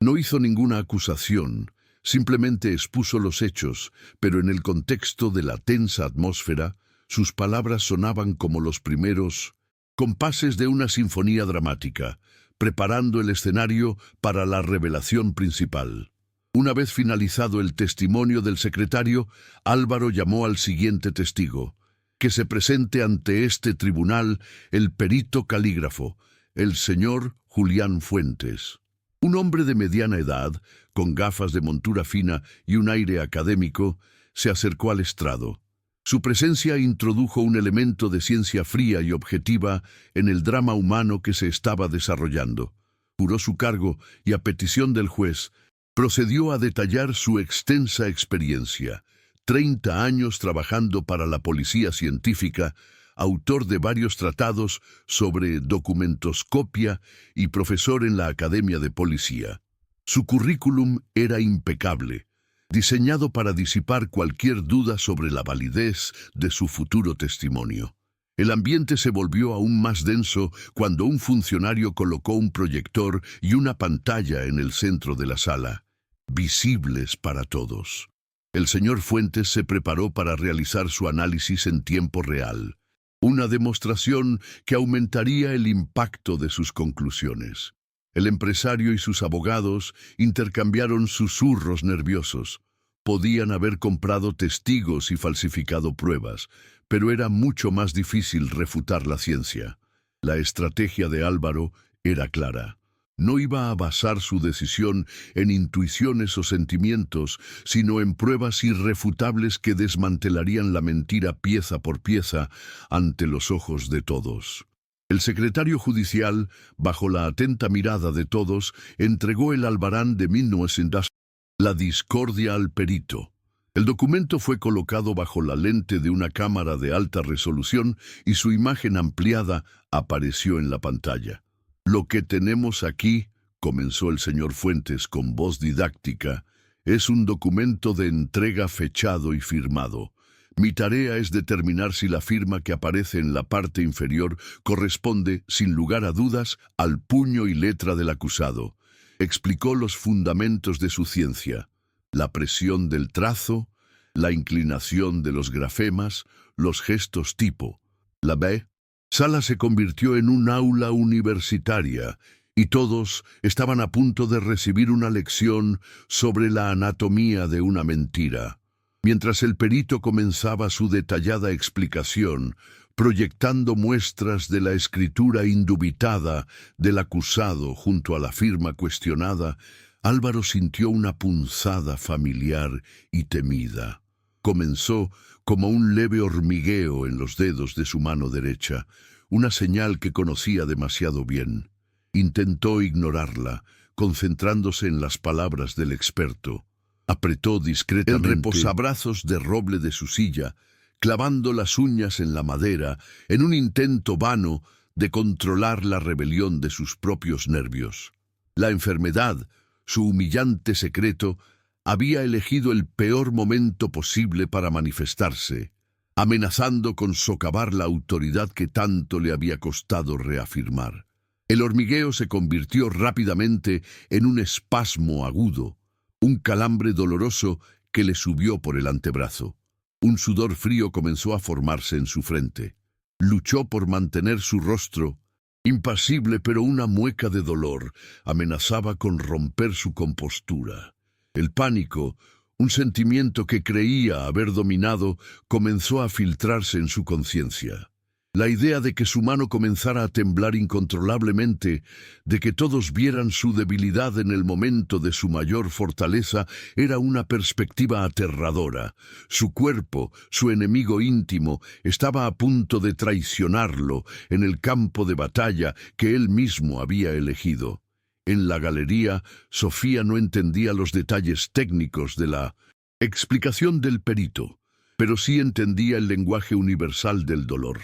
No hizo ninguna acusación, simplemente expuso los hechos, pero en el contexto de la tensa atmósfera, sus palabras sonaban como los primeros compases de una sinfonía dramática, preparando el escenario para la revelación principal. Una vez finalizado el testimonio del secretario, Álvaro llamó al siguiente testigo. Que se presente ante este tribunal el perito calígrafo, el señor Julián Fuentes. Un hombre de mediana edad, con gafas de montura fina y un aire académico, se acercó al estrado. Su presencia introdujo un elemento de ciencia fría y objetiva en el drama humano que se estaba desarrollando. Juró su cargo y, a petición del juez, procedió a detallar su extensa experiencia. 30 años trabajando para la policía científica, autor de varios tratados sobre documentoscopia y profesor en la Academia de Policía. Su currículum era impecable, diseñado para disipar cualquier duda sobre la validez de su futuro testimonio. El ambiente se volvió aún más denso cuando un funcionario colocó un proyector y una pantalla en el centro de la sala, visibles para todos. El señor Fuentes se preparó para realizar su análisis en tiempo real, una demostración que aumentaría el impacto de sus conclusiones. El empresario y sus abogados intercambiaron susurros nerviosos. Podían haber comprado testigos y falsificado pruebas, pero era mucho más difícil refutar la ciencia. La estrategia de Álvaro era clara. No iba a basar su decisión en intuiciones o sentimientos, sino en pruebas irrefutables que desmantelarían la mentira pieza por pieza ante los ojos de todos. El secretario judicial, bajo la atenta mirada de todos, entregó el albarán de 1900, la discordia al perito. El documento fue colocado bajo la lente de una cámara de alta resolución y su imagen ampliada apareció en la pantalla. Lo que tenemos aquí, comenzó el señor Fuentes con voz didáctica, es un documento de entrega fechado y firmado. Mi tarea es determinar si la firma que aparece en la parte inferior corresponde, sin lugar a dudas, al puño y letra del acusado. Explicó los fundamentos de su ciencia, la presión del trazo, la inclinación de los grafemas, los gestos tipo. La sala se convirtió en un aula universitaria y todos estaban a punto de recibir una lección sobre la anatomía de una mentira. Mientras el perito comenzaba su detallada explicación, proyectando muestras de la escritura indubitada del acusado junto a la firma cuestionada, Álvaro sintió una punzada familiar y temida. Comenzó como un leve hormigueo en los dedos de su mano derecha, una señal que conocía demasiado bien. Intentó ignorarla, concentrándose en las palabras del experto. Apretó discretamente el reposabrazos de roble de su silla, clavando las uñas en la madera, en un intento vano de controlar la rebelión de sus propios nervios. La enfermedad, su humillante secreto, había elegido el peor momento posible para manifestarse, amenazando con socavar la autoridad que tanto le había costado reafirmar. El hormigueo se convirtió rápidamente en un espasmo agudo, un calambre doloroso que le subió por el antebrazo. Un sudor frío comenzó a formarse en su frente. Luchó por mantener su rostro, impasible, pero una mueca de dolor amenazaba con romper su compostura. El pánico, un sentimiento que creía haber dominado, comenzó a filtrarse en su conciencia. La idea de que su mano comenzara a temblar incontrolablemente, de que todos vieran su debilidad en el momento de su mayor fortaleza, era una perspectiva aterradora. Su cuerpo, su enemigo íntimo, estaba a punto de traicionarlo en el campo de batalla que él mismo había elegido. En la galería, Sofía no entendía los detalles técnicos de la explicación del perito, pero sí entendía el lenguaje universal del dolor.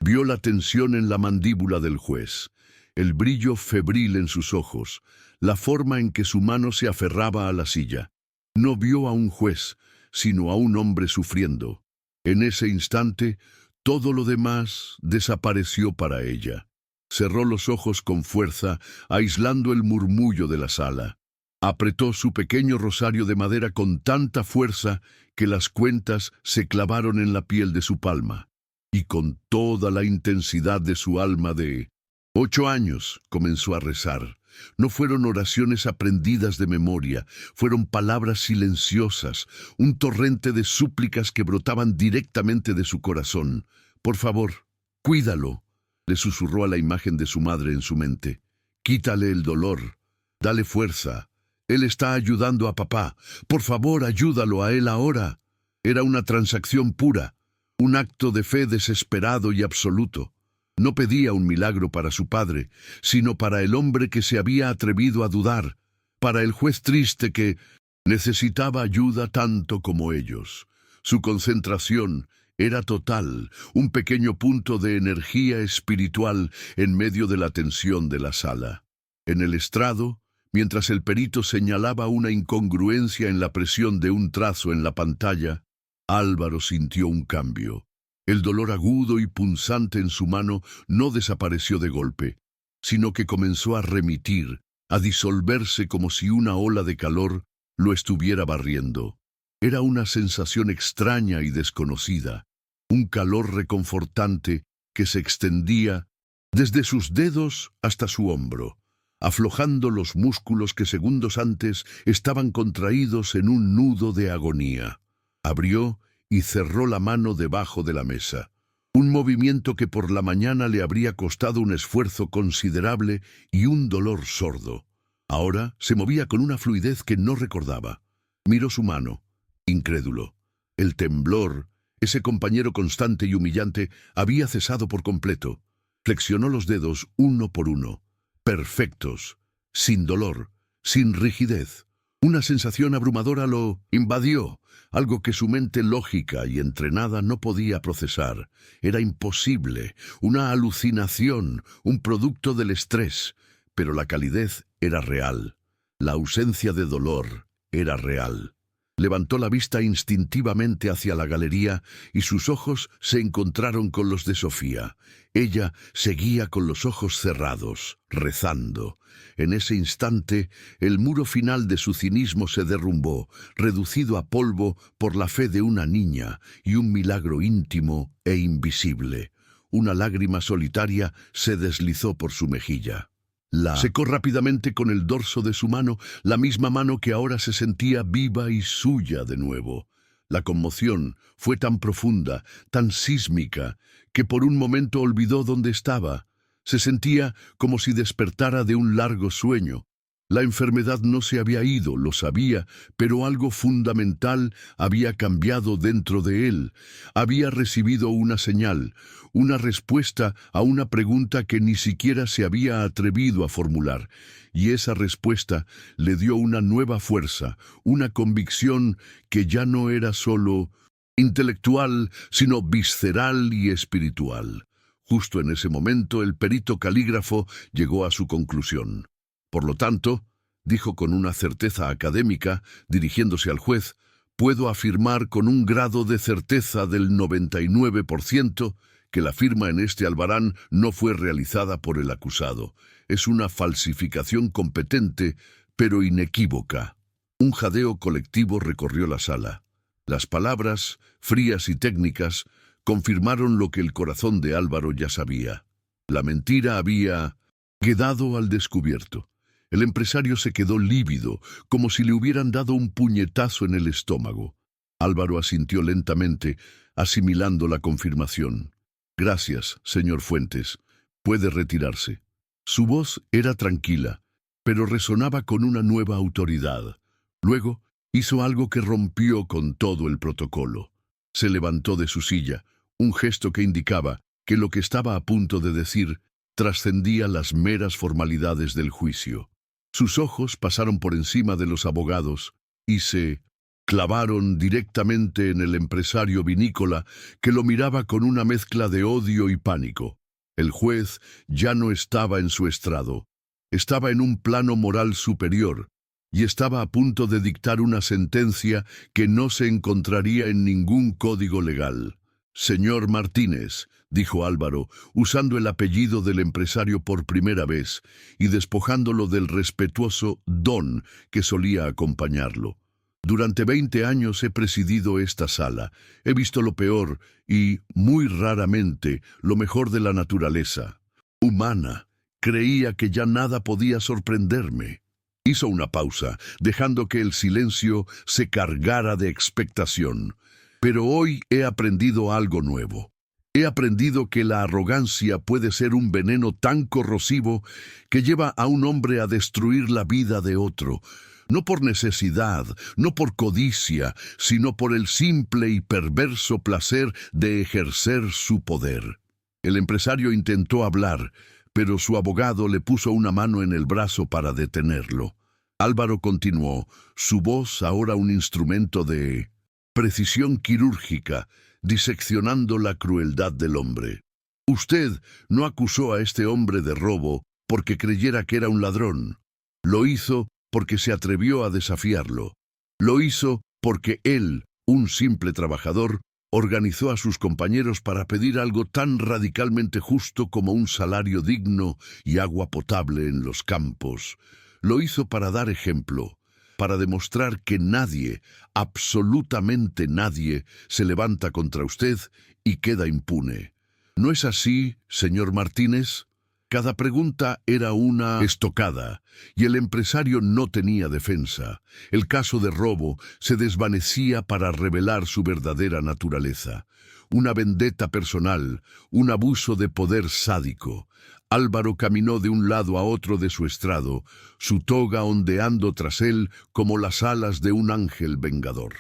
Vio la tensión en la mandíbula del juez, el brillo febril en sus ojos, la forma en que su mano se aferraba a la silla. No vio a un juez, sino a un hombre sufriendo. En ese instante, todo lo demás desapareció para ella. Cerró los ojos con fuerza, aislando el murmullo de la sala. Apretó su pequeño rosario de madera con tanta fuerza que las cuentas se clavaron en la piel de su palma. Y con toda la intensidad de su alma de 8 años comenzó a rezar. No fueron oraciones aprendidas de memoria, fueron palabras silenciosas, un torrente de súplicas que brotaban directamente de su corazón. «Por favor, cuídalo», le susurró a la imagen de su madre en su mente. «Quítale el dolor, dale fuerza. Él está ayudando a papá. Por favor, ayúdalo a él ahora». Era una transacción pura. Un acto de fe desesperado y absoluto. No pedía un milagro para su padre, sino para el hombre que se había atrevido a dudar, para el juez triste que necesitaba ayuda tanto como ellos. Su concentración era total, un pequeño punto de energía espiritual en medio de la tensión de la sala. En el estrado, mientras el perito señalaba una incongruencia en la presión de un trazo en la pantalla, Álvaro sintió un cambio. El dolor agudo y punzante en su mano no desapareció de golpe, sino que comenzó a remitir, a disolverse como si una ola de calor lo estuviera barriendo. Era una sensación extraña y desconocida, un calor reconfortante que se extendía desde sus dedos hasta su hombro, aflojando los músculos que segundos antes estaban contraídos en un nudo de agonía. Abrió y cerró la mano debajo de la mesa, un movimiento que por la mañana le habría costado un esfuerzo considerable y un dolor sordo. Ahora se movía con una fluidez que no recordaba. Miró su mano, incrédulo. El temblor, ese compañero constante y humillante, había cesado por completo. Flexionó los dedos uno por uno, perfectos, sin dolor, sin rigidez. Una sensación abrumadora lo invadió, algo que su mente lógica y entrenada no podía procesar. Era imposible, una alucinación, un producto del estrés, pero la calidez era real. La ausencia de dolor era real. Levantó la vista instintivamente hacia la galería y sus ojos se encontraron con los de Sofía. Ella seguía con los ojos cerrados, rezando. En ese instante, el muro final de su cinismo se derrumbó, reducido a polvo por la fe de una niña y un milagro íntimo e invisible. Una lágrima solitaria se deslizó por su mejilla. La secó rápidamente con el dorso de su mano, la misma mano que ahora se sentía viva y suya de nuevo. La conmoción fue tan profunda, tan sísmica, que por un momento olvidó dónde estaba. Se sentía como si despertara de un largo sueño. La enfermedad no se había ido, lo sabía, pero algo fundamental había cambiado dentro de él. Había recibido una señal, una respuesta a una pregunta que ni siquiera se había atrevido a formular. Y esa respuesta le dio una nueva fuerza, una convicción que ya no era solo intelectual, sino visceral y espiritual. Justo en ese momento, el perito calígrafo llegó a su conclusión. Por lo tanto, dijo con una certeza académica, dirigiéndose al juez, puedo afirmar con un grado de certeza del 99% que la firma en este albarán no fue realizada por el acusado. Es una falsificación competente, pero inequívoca. Un jadeo colectivo recorrió la sala. Las palabras, frías y técnicas, confirmaron lo que el corazón de Álvaro ya sabía. La mentira había quedado al descubierto. El empresario se quedó lívido, como si le hubieran dado un puñetazo en el estómago. Álvaro asintió lentamente, asimilando la confirmación. Gracias, señor Fuentes. Puede retirarse. Su voz era tranquila, pero resonaba con una nueva autoridad. Luego, hizo algo que rompió con todo el protocolo. Se levantó de su silla, un gesto que indicaba que lo que estaba a punto de decir trascendía las meras formalidades del juicio. Sus ojos pasaron por encima de los abogados y se clavaron directamente en el empresario vinícola, que lo miraba con una mezcla de odio y pánico. El juez ya no estaba en su estrado. Estaba en un plano moral superior y estaba a punto de dictar una sentencia que no se encontraría en ningún código legal. Señor Martínez, dijo Álvaro, usando el apellido del empresario por primera vez y despojándolo del respetuoso don que solía acompañarlo. Durante 20 años he presidido esta sala. He visto lo peor y, muy raramente, lo mejor de la naturaleza humana. Creía que ya nada podía sorprenderme. Hizo una pausa, dejando que el silencio se cargara de expectación. Pero hoy he aprendido algo nuevo. He aprendido que la arrogancia puede ser un veneno tan corrosivo que lleva a un hombre a destruir la vida de otro, no por necesidad, no por codicia, sino por el simple y perverso placer de ejercer su poder. El empresario intentó hablar, pero su abogado le puso una mano en el brazo para detenerlo. Álvaro continuó, su voz ahora un instrumento de precisión quirúrgica, diseccionando la crueldad del hombre. Usted no acusó a este hombre de robo porque creyera que era un ladrón. Lo hizo porque se atrevió a desafiarlo. Lo hizo porque él, un simple trabajador, organizó a sus compañeros para pedir algo tan radicalmente justo como un salario digno y agua potable en los campos. Lo hizo para dar ejemplo, para demostrar que nadie, absolutamente nadie, se levanta contra usted y queda impune. ¿No es así, señor Martínez? Cada pregunta era una estocada, y el empresario no tenía defensa. El caso de robo se desvanecía para revelar su verdadera naturaleza. Una vendetta personal, un abuso de poder sádico. Álvaro caminó de un lado a otro de su estrado, su toga ondeando tras él como las alas de un ángel vengador.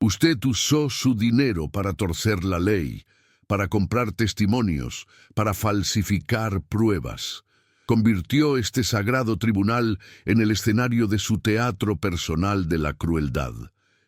Usted usó su dinero para torcer la ley, para comprar testimonios, para falsificar pruebas. Convirtió este sagrado tribunal en el escenario de su teatro personal de la crueldad.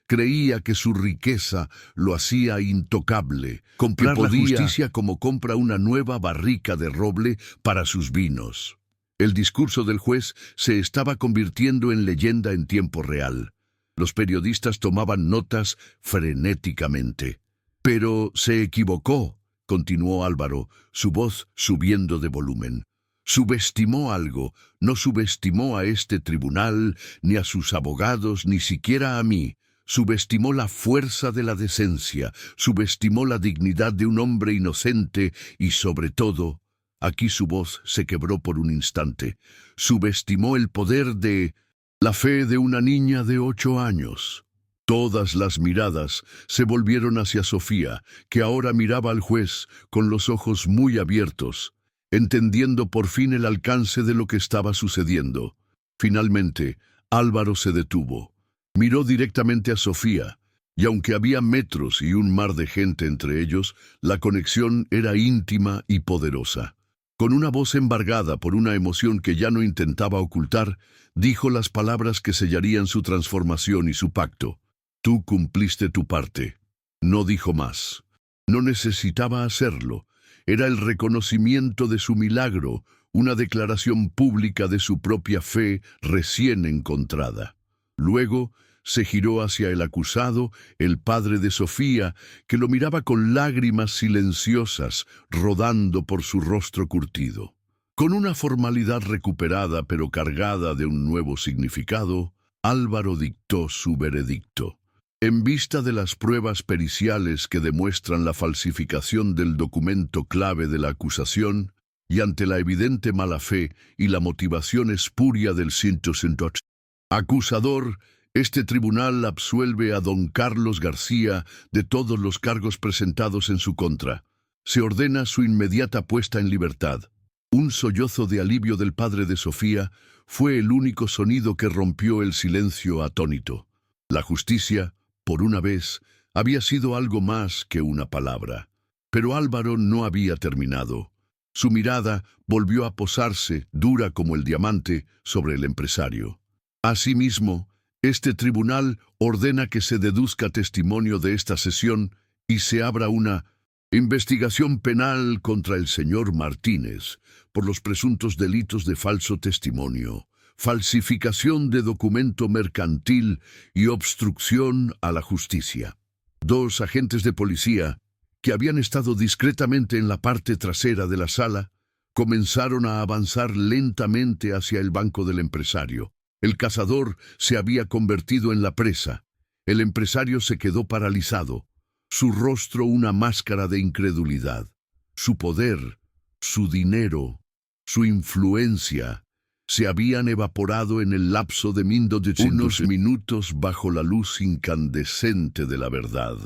Creía que su riqueza lo hacía intocable, comprar la justicia como compra una nueva barrica de roble para sus vinos. El discurso del juez se estaba convirtiendo en leyenda en tiempo real. Los periodistas tomaban notas frenéticamente. Pero se equivocó, continuó Álvaro, su voz subiendo de volumen. Subestimó algo, no subestimó a este tribunal, ni a sus abogados, ni siquiera a mí. Subestimó la fuerza de la decencia, subestimó la dignidad de un hombre inocente y, sobre todo, aquí su voz se quebró por un instante, subestimó el poder de la fe de una niña de 8 años. Todas las miradas se volvieron hacia Sofía, que ahora miraba al juez con los ojos muy abiertos, entendiendo por fin el alcance de lo que estaba sucediendo. Finalmente, Álvaro se detuvo. Miró directamente a Sofía, y aunque había metros y un mar de gente entre ellos, la conexión era íntima y poderosa. Con una voz embargada por una emoción que ya no intentaba ocultar, dijo las palabras que sellarían su transformación y su pacto. Tú cumpliste tu parte. No dijo más. No necesitaba hacerlo. Era el reconocimiento de su milagro, una declaración pública de su propia fe recién encontrada. Luego se giró hacia el acusado, el padre de Sofía, que lo miraba con lágrimas silenciosas rodando por su rostro curtido. Con una formalidad recuperada pero cargada de un nuevo significado, Álvaro dictó su veredicto. En vista de las pruebas periciales que demuestran la falsificación del documento clave de la acusación, y ante la evidente mala fe y la motivación espuria del acusador, este tribunal absuelve a don Carlos García de todos los cargos presentados en su contra. Se ordena su inmediata puesta en libertad. Un sollozo de alivio del padre de Sofía fue el único sonido que rompió el silencio atónito. La justicia, por una vez, había sido algo más que una palabra. Pero Álvaro no había terminado. Su mirada volvió a posarse, dura como el diamante, sobre el empresario. Asimismo, este tribunal ordena que se deduzca testimonio de esta sesión y se abra una investigación penal contra el señor Martínez por los presuntos delitos de falso testimonio, falsificación de documento mercantil y obstrucción a la justicia. Dos agentes de policía, que habían estado discretamente en la parte trasera de la sala, comenzaron a avanzar lentamente hacia el banco del empresario. El cazador se había convertido en la presa. El empresario se quedó paralizado, su rostro una máscara de incredulidad. Su poder, su dinero, su influencia se habían evaporado en el lapso de unos minutos bajo la luz incandescente de la verdad.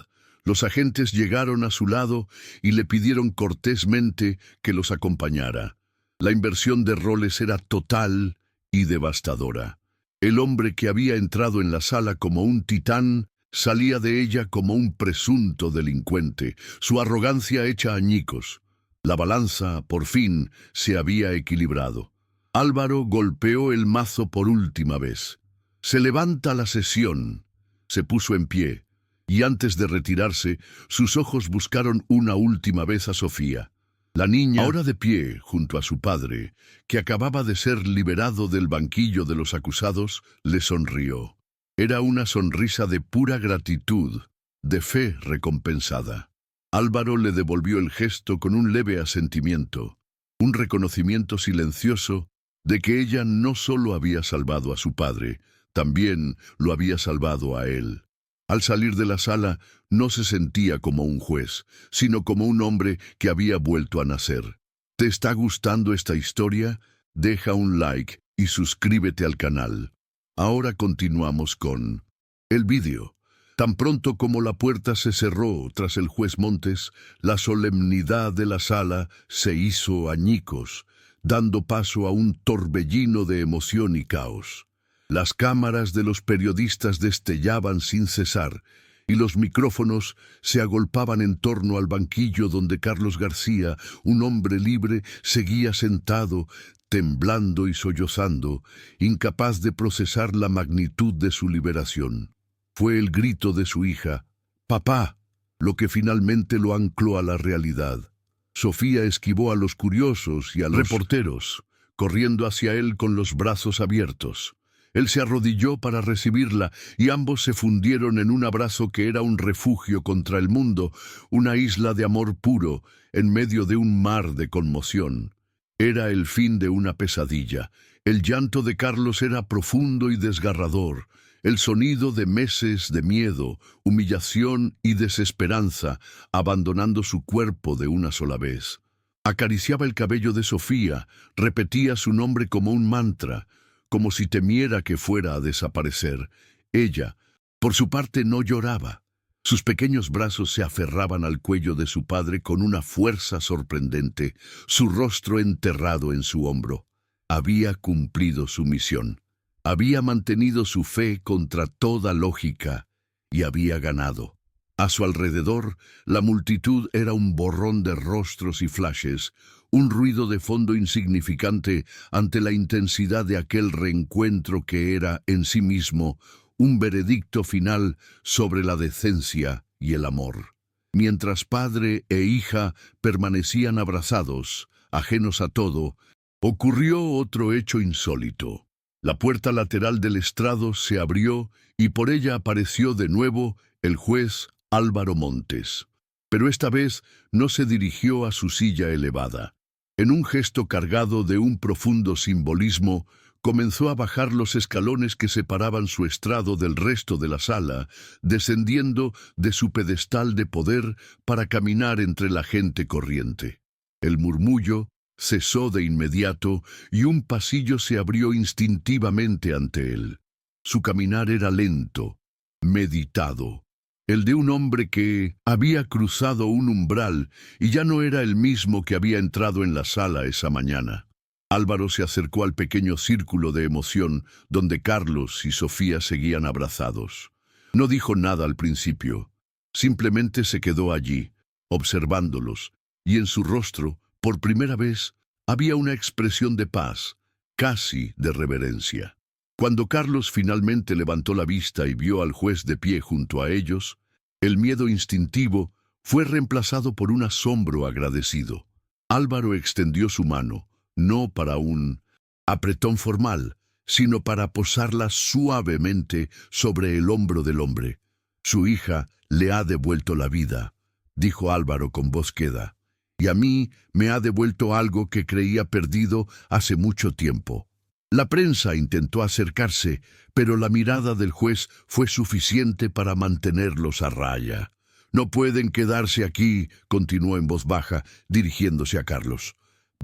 Los agentes llegaron a su lado y le pidieron cortésmente que los acompañara. La inversión de roles era total y devastadora. El hombre que había entrado en la sala como un titán salía de ella como un presunto delincuente, su arrogancia hecha añicos. La balanza, por fin, se había equilibrado. Álvaro golpeó el mazo por última vez. Se levanta la sesión. Se puso en pie, y antes de retirarse, sus ojos buscaron una última vez a Sofía. La niña, ahora de pie junto a su padre, que acababa de ser liberado del banquillo de los acusados, le sonrió. Era una sonrisa de pura gratitud, de fe recompensada. Álvaro le devolvió el gesto con un leve asentimiento, un reconocimiento silencioso de que ella no solo había salvado a su padre, también lo había salvado a él. Al salir de la sala, no se sentía como un juez, sino como un hombre que había vuelto a nacer. ¿Te está gustando esta historia? Deja un like y suscríbete al canal. Ahora continuamos con el vídeo. Tan pronto como la puerta se cerró tras el juez Montes, la solemnidad de la sala se hizo añicos, dando paso a un torbellino de emoción y caos. Las cámaras de los periodistas destellaban sin cesar, y los micrófonos se agolpaban en torno al banquillo donde Carlos García, un hombre libre, seguía sentado, temblando y sollozando, incapaz de procesar la magnitud de su liberación. Fue el grito de su hija, «¡Papá!», lo que finalmente lo ancló a la realidad. Sofía esquivó a los curiosos y a los reporteros, corriendo hacia él con los brazos abiertos. Él se arrodilló para recibirla y ambos se fundieron en un abrazo que era un refugio contra el mundo, una isla de amor puro en medio de un mar de conmoción. Era el fin de una pesadilla. El llanto de Carlos era profundo y desgarrador, el sonido de meses de miedo, humillación y desesperanza, abandonando su cuerpo de una sola vez. Acariciaba el cabello de Sofía, repetía su nombre como un mantra, como si temiera que fuera a desaparecer. Ella, por su parte, no lloraba. Sus pequeños brazos se aferraban al cuello de su padre con una fuerza sorprendente, su rostro enterrado en su hombro. Había cumplido su misión. Había mantenido su fe contra toda lógica y había ganado. A su alrededor, la multitud era un borrón de rostros y flashes, un ruido de fondo insignificante ante la intensidad de aquel reencuentro que era, en sí mismo, un veredicto final sobre la decencia y el amor. Mientras padre e hija permanecían abrazados, ajenos a todo, ocurrió otro hecho insólito. La puerta lateral del estrado se abrió y por ella apareció de nuevo el juez Álvaro Montes. Pero esta vez no se dirigió a su silla elevada. En un gesto cargado de un profundo simbolismo, comenzó a bajar los escalones que separaban su estrado del resto de la sala, descendiendo de su pedestal de poder para caminar entre la gente corriente. El murmullo cesó de inmediato y un pasillo se abrió instintivamente ante él. Su caminar era lento, meditado, el de un hombre que había cruzado un umbral y ya no era el mismo que había entrado en la sala esa mañana. Álvaro se acercó al pequeño círculo de emoción donde Carlos y Sofía seguían abrazados. No dijo nada al principio, simplemente se quedó allí, observándolos, y en su rostro, por primera vez, había una expresión de paz, casi de reverencia. Cuando Carlos finalmente levantó la vista y vio al juez de pie junto a ellos, el miedo instintivo fue reemplazado por un asombro agradecido. Álvaro extendió su mano, no para un apretón formal, sino para posarla suavemente sobre el hombro del hombre. «Su hija le ha devuelto la vida», dijo Álvaro con voz queda, «y a mí me ha devuelto algo que creía perdido hace mucho tiempo». La prensa intentó acercarse, pero la mirada del juez fue suficiente para mantenerlos a raya. «No pueden quedarse aquí», continuó en voz baja, dirigiéndose a Carlos.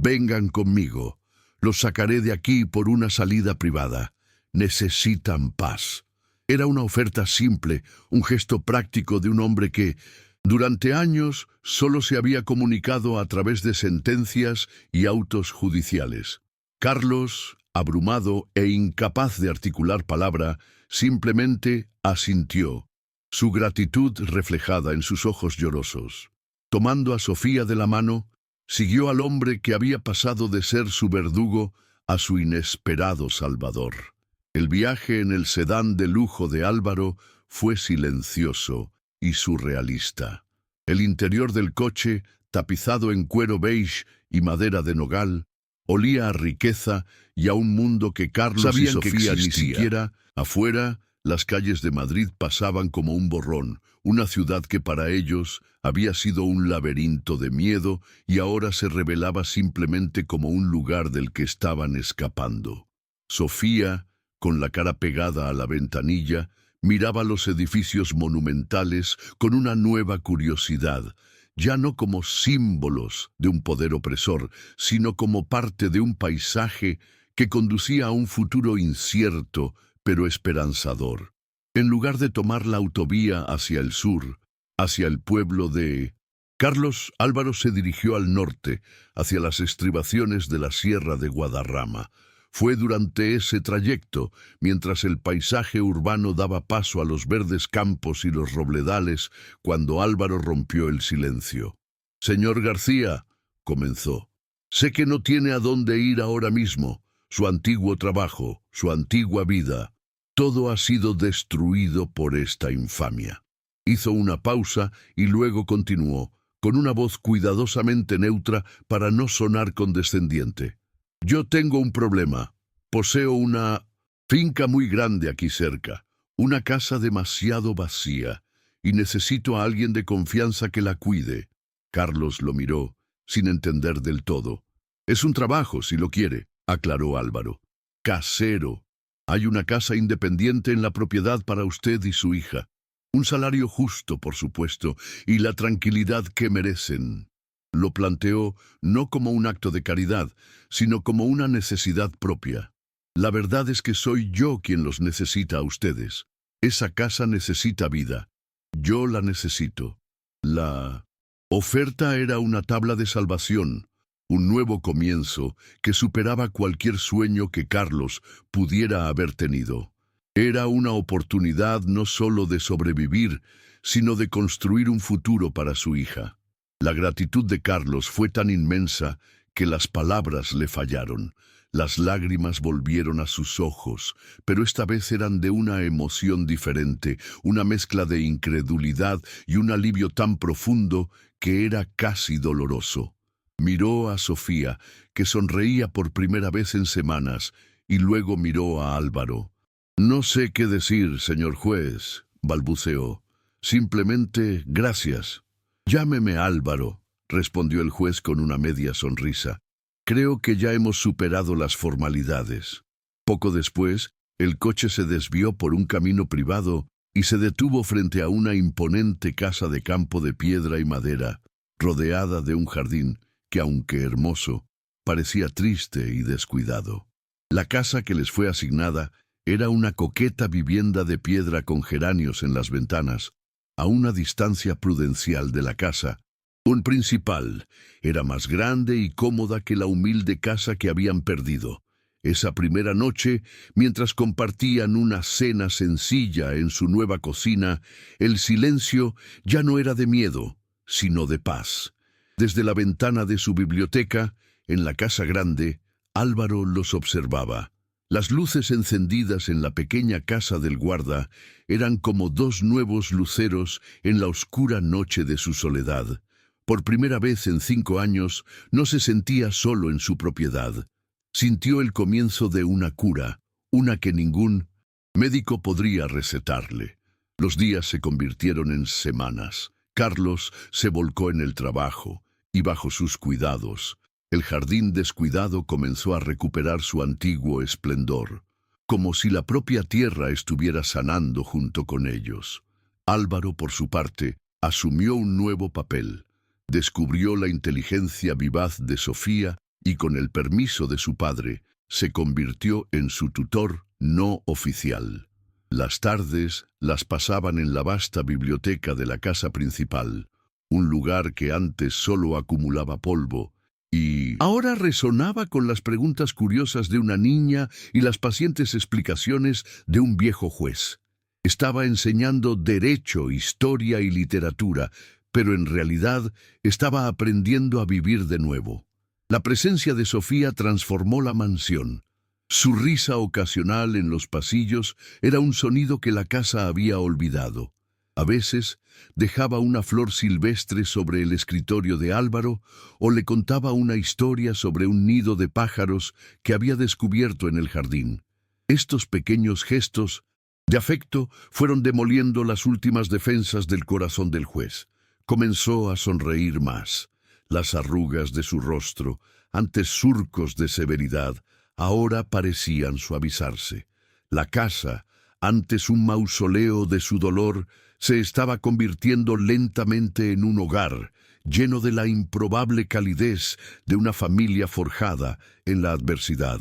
«Vengan conmigo. Los sacaré de aquí por una salida privada. Necesitan paz». Era una oferta simple, un gesto práctico de un hombre que, durante años, solo se había comunicado a través de sentencias y autos judiciales. Carlos, abrumado e incapaz de articular palabra, simplemente asintió, su gratitud reflejada en sus ojos llorosos. Tomando a Sofía de la mano, siguió al hombre que había pasado de ser su verdugo a su inesperado salvador. El viaje en el sedán de lujo de Álvaro fue silencioso y surrealista. El interior del coche, tapizado en cuero beige y madera de nogal, olía a riqueza y a un mundo que Carlos y Sofía ni siquiera. Afuera, las calles de Madrid pasaban como un borrón, una ciudad que para ellos había sido un laberinto de miedo y ahora se revelaba simplemente como un lugar del que estaban escapando. Sofía, con la cara pegada a la ventanilla, miraba los edificios monumentales con una nueva curiosidad, ya no como símbolos de un poder opresor, sino como parte de un paisaje que conducía a un futuro incierto, pero esperanzador. En lugar de tomar la autovía hacia el sur, hacia el pueblo de Carlos, Álvaro se dirigió al norte, hacia las estribaciones de la Sierra de Guadarrama. Fue durante ese trayecto, mientras el paisaje urbano daba paso a los verdes campos y los robledales, cuando Álvaro rompió el silencio. «Señor García», comenzó, «sé que no tiene a dónde ir ahora mismo. Su antiguo trabajo, su antigua vida, todo ha sido destruido por esta infamia». Hizo una pausa y luego continuó, con una voz cuidadosamente neutra para no sonar condescendiente. «Yo tengo un problema. Poseo una finca muy grande aquí cerca, una casa demasiado vacía, y necesito a alguien de confianza que la cuide». Carlos lo miró, sin entender del todo. «Es un trabajo, si lo quiere», aclaró Álvaro. «Casero. Hay una casa independiente en la propiedad para usted y su hija. Un salario justo, por supuesto, y la tranquilidad que merecen». Lo planteó no como un acto de caridad, sino como una necesidad propia. «La verdad es que soy yo quien los necesita a ustedes. Esa casa necesita vida. Yo la necesito». La oferta era una tabla de salvación, un nuevo comienzo que superaba cualquier sueño que Carlos pudiera haber tenido. Era una oportunidad no solo de sobrevivir, sino de construir un futuro para su hija. La gratitud de Carlos fue tan inmensa que las palabras le fallaron. Las lágrimas volvieron a sus ojos, pero esta vez eran de una emoción diferente, una mezcla de incredulidad y un alivio tan profundo que era casi doloroso. Miró a Sofía, que sonreía por primera vez en semanas, y luego miró a Álvaro. «No sé qué decir, señor juez», balbuceó. «Simplemente gracias». «Llámeme Álvaro», respondió el juez con una media sonrisa. «Creo que ya hemos superado las formalidades». Poco después, el coche se desvió por un camino privado y se detuvo frente a una imponente casa de campo de piedra y madera, rodeada de un jardín que, aunque hermoso, parecía triste y descuidado. La casa que les fue asignada era una coqueta vivienda de piedra con geranios en las ventanas, a una distancia prudencial de la casa. Un principal era más grande y cómoda que la humilde casa que habían perdido. Esa primera noche, mientras compartían una cena sencilla en su nueva cocina, el silencio ya no era de miedo, sino de paz. Desde la ventana de su biblioteca, en la casa grande, Álvaro los observaba. Las luces encendidas en la pequeña casa del guarda eran como dos nuevos luceros en la oscura noche de su soledad. Por primera vez en 5 años, no se sentía solo en su propiedad. Sintió el comienzo de una cura, una que ningún médico podría recetarle. Los días se convirtieron en semanas. Carlos se volcó en el trabajo y bajo sus cuidados. El jardín descuidado comenzó a recuperar su antiguo esplendor, como si la propia tierra estuviera sanando junto con ellos. Álvaro, por su parte, asumió un nuevo papel. Descubrió la inteligencia vivaz de Sofía y, con el permiso de su padre, se convirtió en su tutor no oficial. Las tardes las pasaban en la vasta biblioteca de la casa principal, un lugar que antes solo acumulaba polvo, y ahora resonaba con las preguntas curiosas de una niña y las pacientes explicaciones de un viejo juez. Estaba enseñando derecho, historia y literatura, pero en realidad estaba aprendiendo a vivir de nuevo. La presencia de Sofía transformó la mansión. Su risa ocasional en los pasillos era un sonido que la casa había olvidado. A veces dejaba una flor silvestre sobre el escritorio de Álvaro o le contaba una historia sobre un nido de pájaros que había descubierto en el jardín. Estos pequeños gestos de afecto fueron demoliendo las últimas defensas del corazón del juez. Comenzó a sonreír más. Las arrugas de su rostro, antes surcos de severidad, ahora parecían suavizarse. La casa, antes un mausoleo de su dolor, se estaba convirtiendo lentamente en un hogar, lleno de la improbable calidez de una familia forjada en la adversidad.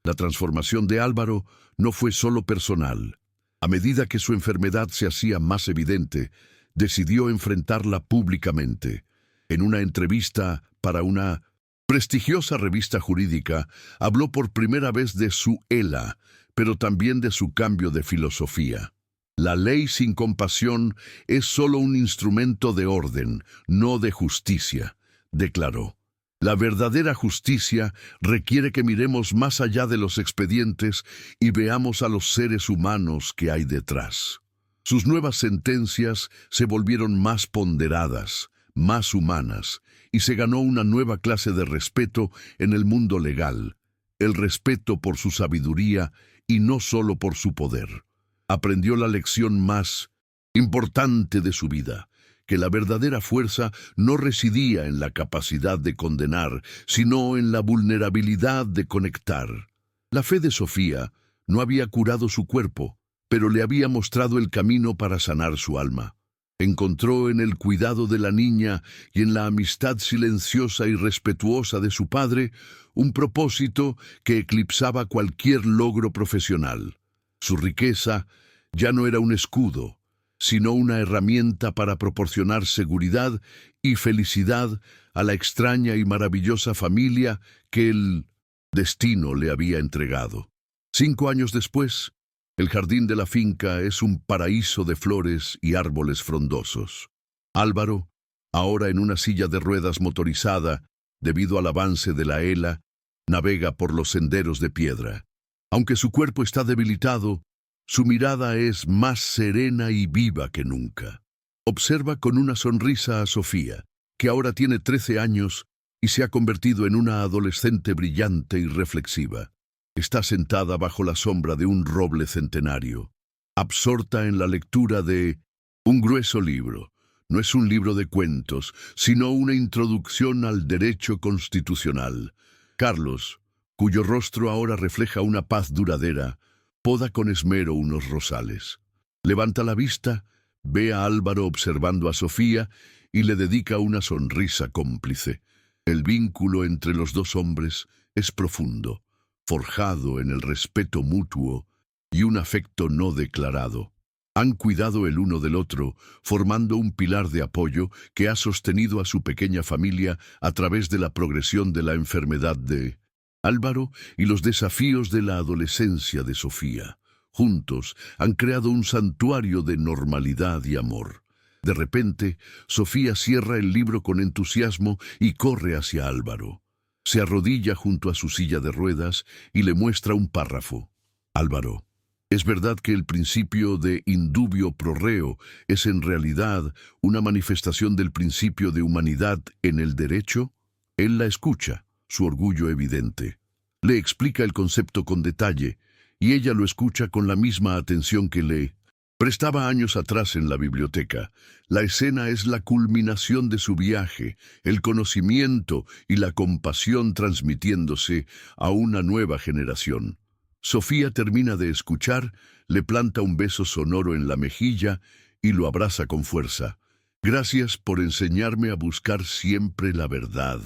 La transformación de Álvaro no fue solo personal. A medida que su enfermedad se hacía más evidente, decidió enfrentarla públicamente. En una entrevista para una prestigiosa revista jurídica, habló por primera vez de su ELA, pero también de su cambio de filosofía. La ley sin compasión es solo un instrumento de orden, no de justicia, declaró. La verdadera justicia requiere que miremos más allá de los expedientes y veamos a los seres humanos que hay detrás. Sus nuevas sentencias se volvieron más ponderadas, más humanas, y se ganó una nueva clase de respeto en el mundo legal, el respeto por su sabiduría y no solo por su poder. Aprendió la lección más importante de su vida, que la verdadera fuerza no residía en la capacidad de condenar, sino en la vulnerabilidad de conectar. La fe de Sofía no había curado su cuerpo, pero le había mostrado el camino para sanar su alma. Encontró en el cuidado de la niña y en la amistad silenciosa y respetuosa de su padre un propósito que eclipsaba cualquier logro profesional. Su riqueza ya no era un escudo, sino una herramienta para proporcionar seguridad y felicidad a la extraña y maravillosa familia que el destino le había entregado. 5 años después, el jardín de la finca es un paraíso de flores y árboles frondosos. Álvaro, ahora en una silla de ruedas motorizada, debido al avance de la ELA, Navega por los senderos de piedra. Aunque su cuerpo está debilitado, su mirada es más serena y viva que nunca. Observa con una sonrisa a Sofía, que ahora tiene 13 años y se ha convertido en una adolescente brillante y reflexiva. Está sentada bajo la sombra de un roble centenario, absorta en la lectura de un grueso libro. No es un libro de cuentos, sino una introducción al derecho constitucional. Carlos, cuyo rostro ahora refleja una paz duradera, poda con esmero unos rosales. Levanta la vista, ve a Álvaro observando a Sofía y le dedica una sonrisa cómplice. El vínculo entre los dos hombres es profundo, forjado en el respeto mutuo y un afecto no declarado. Han cuidado el uno del otro, formando un pilar de apoyo que ha sostenido a su pequeña familia a través de la progresión de la enfermedad de Álvaro y los desafíos de la adolescencia de Sofía. Juntos han creado un santuario de normalidad y amor. De repente, Sofía cierra el libro con entusiasmo y corre hacia Álvaro. Se arrodilla junto a su silla de ruedas y le muestra un párrafo. Álvaro, ¿es verdad que el principio de indubio pro reo es en realidad una manifestación del principio de humanidad en el derecho? Él la escucha, su orgullo evidente. Le explica el concepto con detalle, y ella lo escucha con la misma atención que le prestaba años atrás en la biblioteca. La escena es la culminación de su viaje, el conocimiento y la compasión transmitiéndose a una nueva generación. Sofía termina de escuchar, le planta un beso sonoro en la mejilla y lo abraza con fuerza. «Gracias por enseñarme a buscar siempre la verdad»,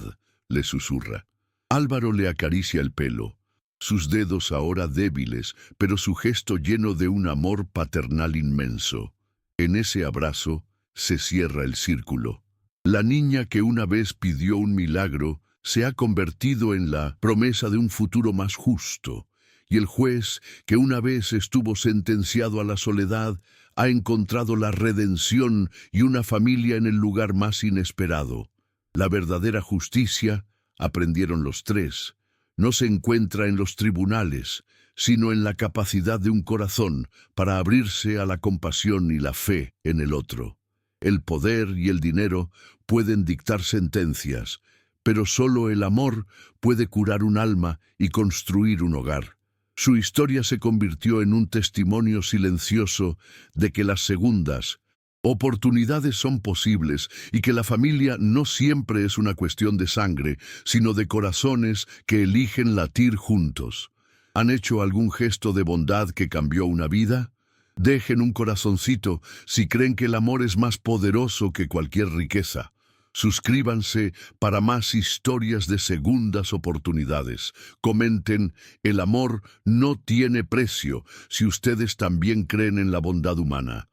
le susurra. Álvaro le acaricia el pelo, sus dedos ahora débiles, pero su gesto lleno de un amor paternal inmenso. En ese abrazo se cierra el círculo. La niña que una vez pidió un milagro se ha convertido en la promesa de un futuro más justo, y el juez que una vez estuvo sentenciado a la soledad ha encontrado la redención y una familia en el lugar más inesperado. La verdadera justicia, aprendieron los tres, no se encuentra en los tribunales, sino en la capacidad de un corazón para abrirse a la compasión y la fe en el otro. El poder y el dinero pueden dictar sentencias, pero solo el amor puede curar un alma y construir un hogar. Su historia se convirtió en un testimonio silencioso de que las segundas oportunidades son posibles y que la familia no siempre es una cuestión de sangre, sino de corazones que eligen latir juntos. ¿Han hecho algún gesto de bondad que cambió una vida? Dejen un corazoncito si creen que el amor es más poderoso que cualquier riqueza. Suscríbanse para más historias de segundas oportunidades. Comenten, el amor no tiene precio si ustedes también creen en la bondad humana.